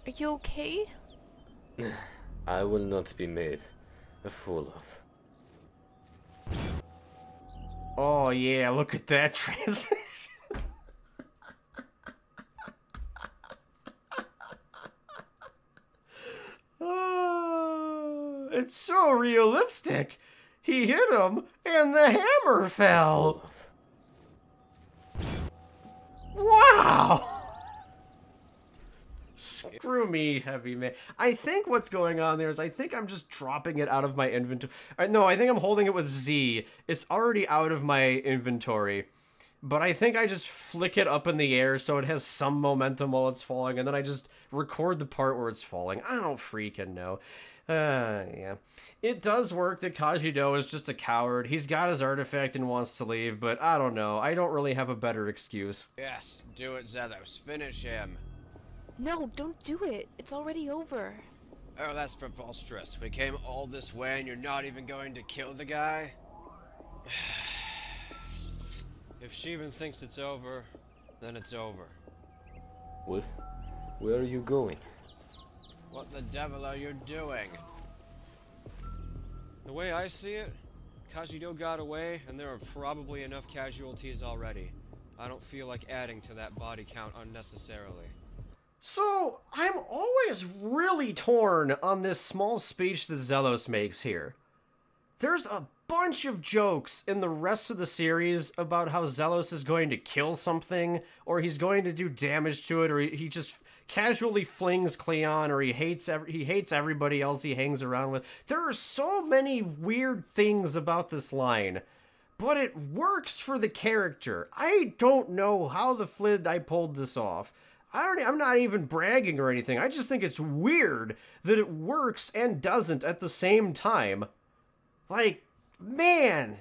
are you okay? I will not be made a fool of. Oh yeah, look at that transition. It's so realistic. He hit him, and the hammer fell. Wow. Screw me, heavy man. I think what's going on there is I think I'm just dropping it out of my inventory. No, I think I'm holding it with Z. It's already out of my inventory. But I think I just flick it up in the air so it has some momentum while it's falling, and then I just record the part where it's falling. I don't freaking know. Yeah. It does work that Kajido is just a coward. He's got his artifact and wants to leave, but I don't know. I don't really have a better excuse. Yes, do it, Zelos. Finish him. No, don't do it. It's already over. Oh, that's preposterous. We came all this way and you're not even going to kill the guy? If she even thinks it's over, then it's over. What? Where are you going? What the devil are you doing? The way I see it, Kajido got away, and there are probably enough casualties already. I don't feel like adding to that body count unnecessarily. So, I'm always really torn on this small speech that Zelos makes here. There's a bunch of jokes in the rest of the series about how Zelos is going to kill something, or he's going to do damage to it, or he just casually flings Cleon, or he hates everybody else he hangs around with. There are so many weird things about this line, but it works for the character. I don't know how the flid I pulled this off. I'm not even bragging or anything. I just think it's weird that it works and doesn't at the same time. Like, man,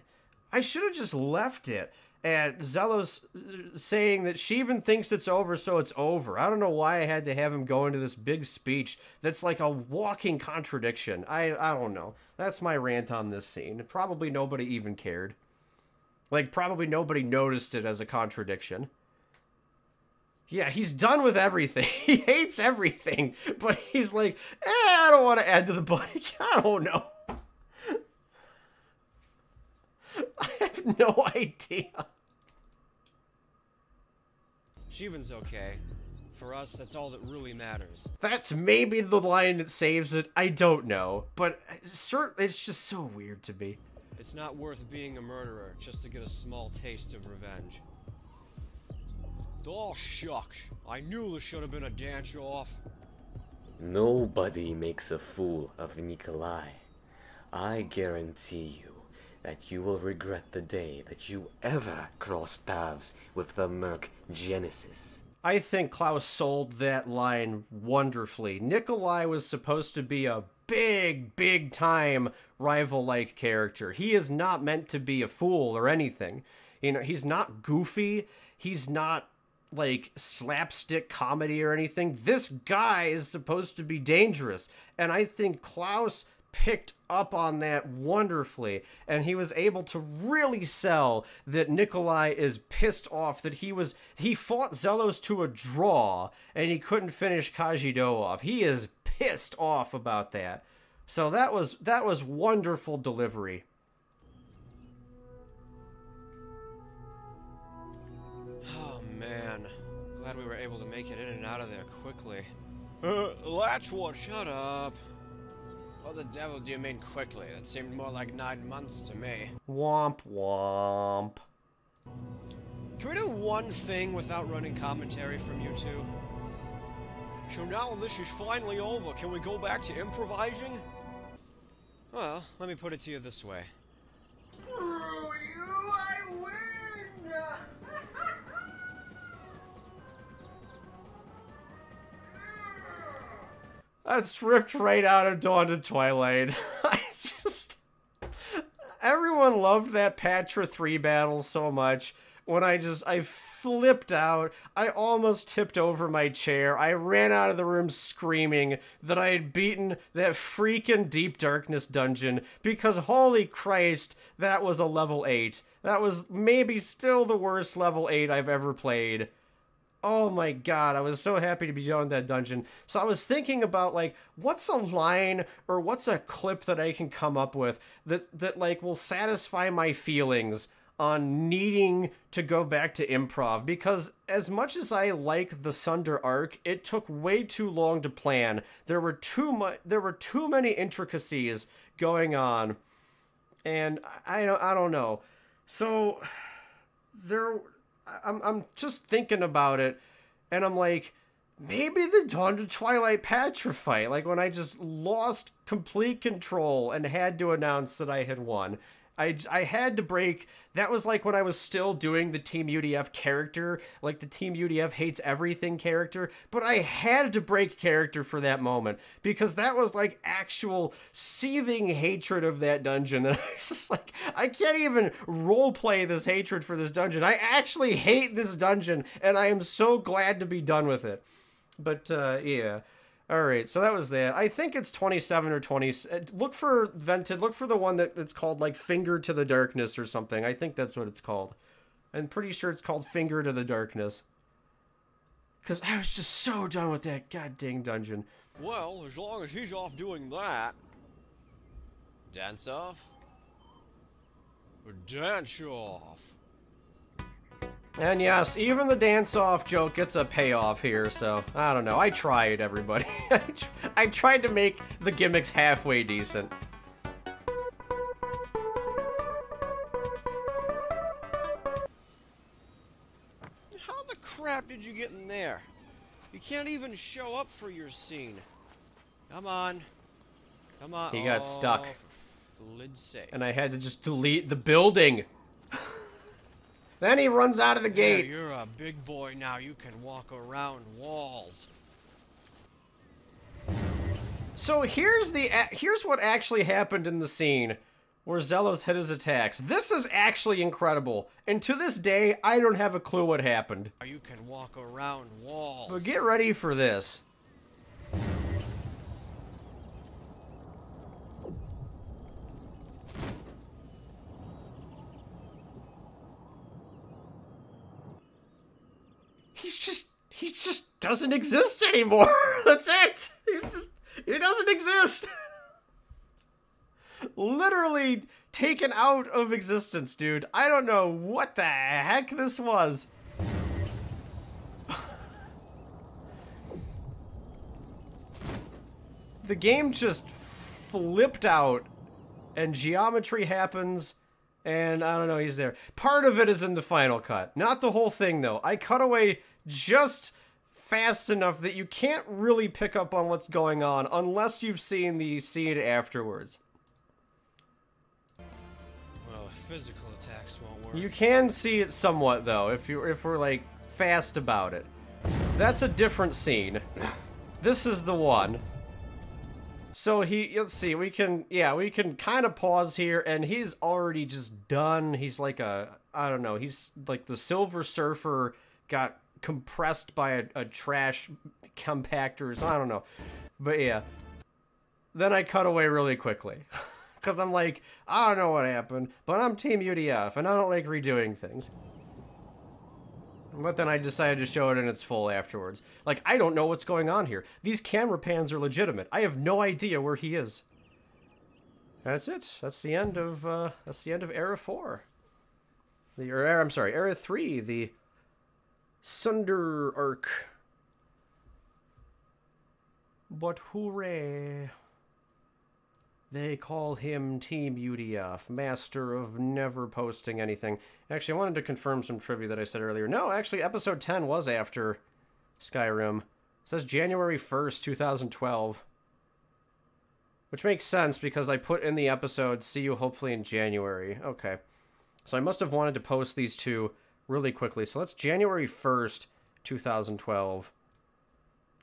I should have just left it. And Zelos saying that she even thinks it's over, so it's over. I don't know why I had to have him go into this big speech that's like a walking contradiction. I don't know. That's my rant on this scene. Probably nobody even cared. Like, probably nobody noticed it as a contradiction. Yeah, he's done with everything. He hates everything. But he's like, I don't want to add to the body. I don't know. I have no idea. Sheevan's okay. For us, that's all that really matters. That's maybe the line that saves it. I don't know. But it's just so weird to me. It's not worth being a murderer just to get a small taste of revenge. Oh, shucks. I knew this should have been a dance-off. Nobody makes a fool of Nikolai. I guarantee you that you will regret the day that you ever crossed paths with the Merc Genesis. I think Klaus sold that line wonderfully. Nikolai was supposed to be a big time rival-like character. He is not meant to be a fool or anything. You know, he's not goofy. He's not like slapstick comedy or anything. This guy is supposed to be dangerous. And I think Klaus picked up on that wonderfully, and he was able to really sell that Nikolai is pissed off that he fought Zelos to a draw and he couldn't finish Kajido off. He is pissed off about that. So that was wonderful delivery. Oh man, glad we were able to make it in and out of there quickly. Latchwood, shut up. What the devil do you mean quickly? It seemed more like 9 months to me. Womp womp. Can we do one thing without running commentary from you two? So now this is finally over, can we go back to improvising? Well, let me put it to you this way. Screw you, I win! That's ripped right out of Dawn to Twilight. Everyone loved that Patra 3 battle so much. When I flipped out. I almost tipped over my chair. I ran out of the room screaming that I had beaten that freaking Deep Darkness dungeon because holy Christ, that was a level 8. That was maybe still the worst level 8 I've ever played. Oh my god, I was so happy to be done with that dungeon. So I was thinking about, like, what's a line or what's a clip that I can come up with that like, will satisfy my feelings on needing to go back to improv. Because as much as I like the Sunder arc, it took way too long to plan. There were too many intricacies going on. And I don't know. So I'm just thinking about it, and I'm like, maybe the Dawn to Twilight Patra fight, like when I just lost complete control and had to announce that I had won. I had to break. That was like when I was still doing the Team UDF character, like the Team UDF hates everything character, but I had to break character for that moment because that was like actual seething hatred of that dungeon. And I was just like, I can't even roleplay this hatred for this dungeon. I actually hate this dungeon, and I am so glad to be done with it. But yeah. All right, so that was that. I think it's 27 or 20. Look for Vented. Look for the one that's called, like, Finger to the Darkness or something. I think that's what it's called. I'm pretty sure it's called Finger to the Darkness. Because I was just so done with that goddamn dungeon. Well, as long as he's off doing that. Dance off? Dance off. And yes, even the dance-off joke gets a payoff here, so I don't know. I tried, everybody. I tried to make the gimmicks halfway decent. How the crap did you get in there? You can't even show up for your scene. Come on. Come on. He got stuck. For flid's sake. And I had to just delete the building. Then he runs out of the gate. Yeah, you're a big boy now. You can walk around walls. So here's what actually happened in the scene where Zelos hit his attacks. This is actually incredible. And to this day, I don't have a clue what happened. You can walk around walls. But get ready for this. He just doesn't exist anymore. That's it. He doesn't exist. Literally taken out of existence, dude. I don't know what the heck this was. The game just flipped out and geometry happens and I don't know, he's there. Part of it is in the final cut. Not the whole thing though. I cut away just fast enough that you can't really pick up on what's going on unless you've seen the scene afterwards. Well, physical attacks won't work. You can see it somewhat though if we're like fast about it. That's a different scene. This is the one. So let's see, we can kind of pause here and he's already just done. He's like I don't know, he's like the Silver Surfer got compressed by a trash compactors. I don't know. But yeah. Then I cut away really quickly. Because I'm like, I don't know what happened, but I'm Team UDF, and I don't like redoing things. But then I decided to show it in its full afterwards. Like, I don't know what's going on here. These camera pans are legitimate. I have no idea where he is. That's it. That's the end of Era 4. Era 3, the Sunder arc. But hooray. They call him Team UDF, master of never posting anything. Actually, I wanted to confirm some trivia that I said earlier. No, actually, episode 10 was after Skyrim. It says January 1st, 2012. Which makes sense because I put in the episode, see you hopefully in January. Okay. So I must have wanted to post these two really quickly. So that's January 1st, 2012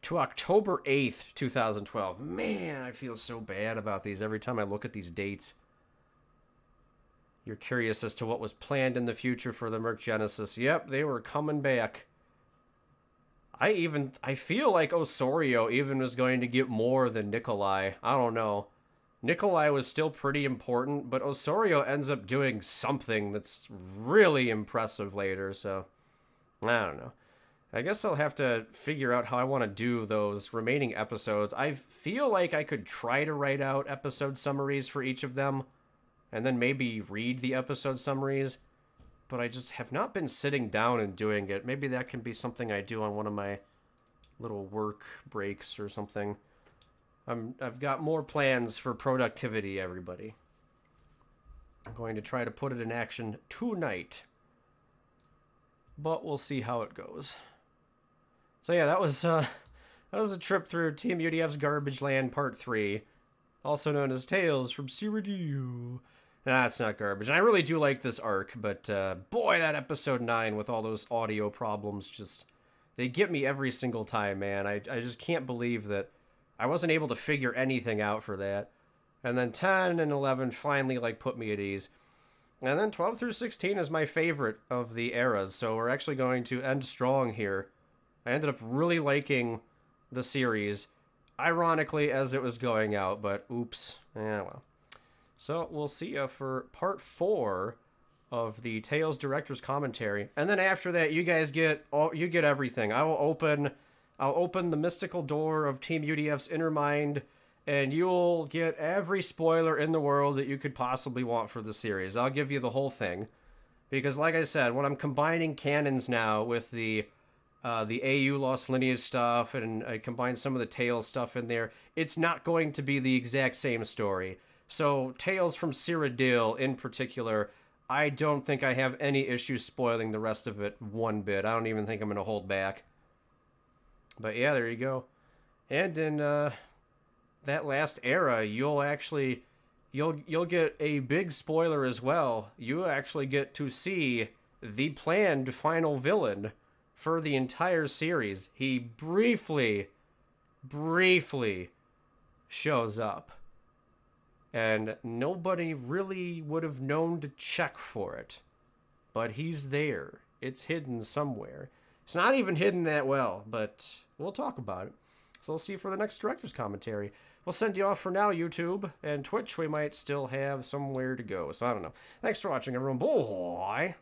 to October 8th, 2012. Man, I feel so bad about these every time I look at these dates. You're curious as to what was planned in the future for the Merc Genesis. Yep, they were coming back. I feel like Osorio even was going to get more than Nikolai. I don't know. Nikolai was still pretty important, but Osorio ends up doing something that's really impressive later, so I don't know. I guess I'll have to figure out how I want to do those remaining episodes. I feel like I could try to write out episode summaries for each of them, and then maybe read the episode summaries, but I just have not been sitting down and doing it. Maybe that can be something I do on one of my little work breaks or something. I've got more plans for productivity, everybody. I'm going to try to put it in action tonight, but we'll see how it goes. So yeah, that was a trip through Team UDF's Garbage Land Part 3, also known as Tales from Cyrodiil. Nah, it's not garbage. And I really do like this arc, but boy, that episode 9 with all those audio problems, just, they get me every single time, man. I just can't believe that I wasn't able to figure anything out for that. And then 10 and 11 finally, like, put me at ease. And then 12 through 16 is my favorite of the eras, so we're actually going to end strong here. I ended up really liking the series, ironically, as it was going out, but oops. Yeah, well. So we'll see you for part 4 of the Tales Director's Commentary. And then after that, you guys get everything. I'll open the mystical door of Team UDF's inner mind, and you'll get every spoiler in the world that you could possibly want for the series. I'll give you the whole thing. Because like I said, when I'm combining canons now with the AU Lost Lineage stuff, and I combine some of the Tales stuff in there, it's not going to be the exact same story. So Tales from Cyrodiil in particular, I don't think I have any issues spoiling the rest of it one bit. I don't even think I'm going to hold back. But yeah, there you go. And in that last era, you'll get a big spoiler as well. You actually get to see the planned final villain for the entire series. He briefly shows up. And nobody really would have known to check for it. But he's there. It's hidden somewhere. It's not even hidden that well, but we'll talk about it. So we'll see you for the next director's commentary. We'll send you off for now, YouTube. And Twitch, we might still have somewhere to go. So I don't know. Thanks for watching, everyone. Bye.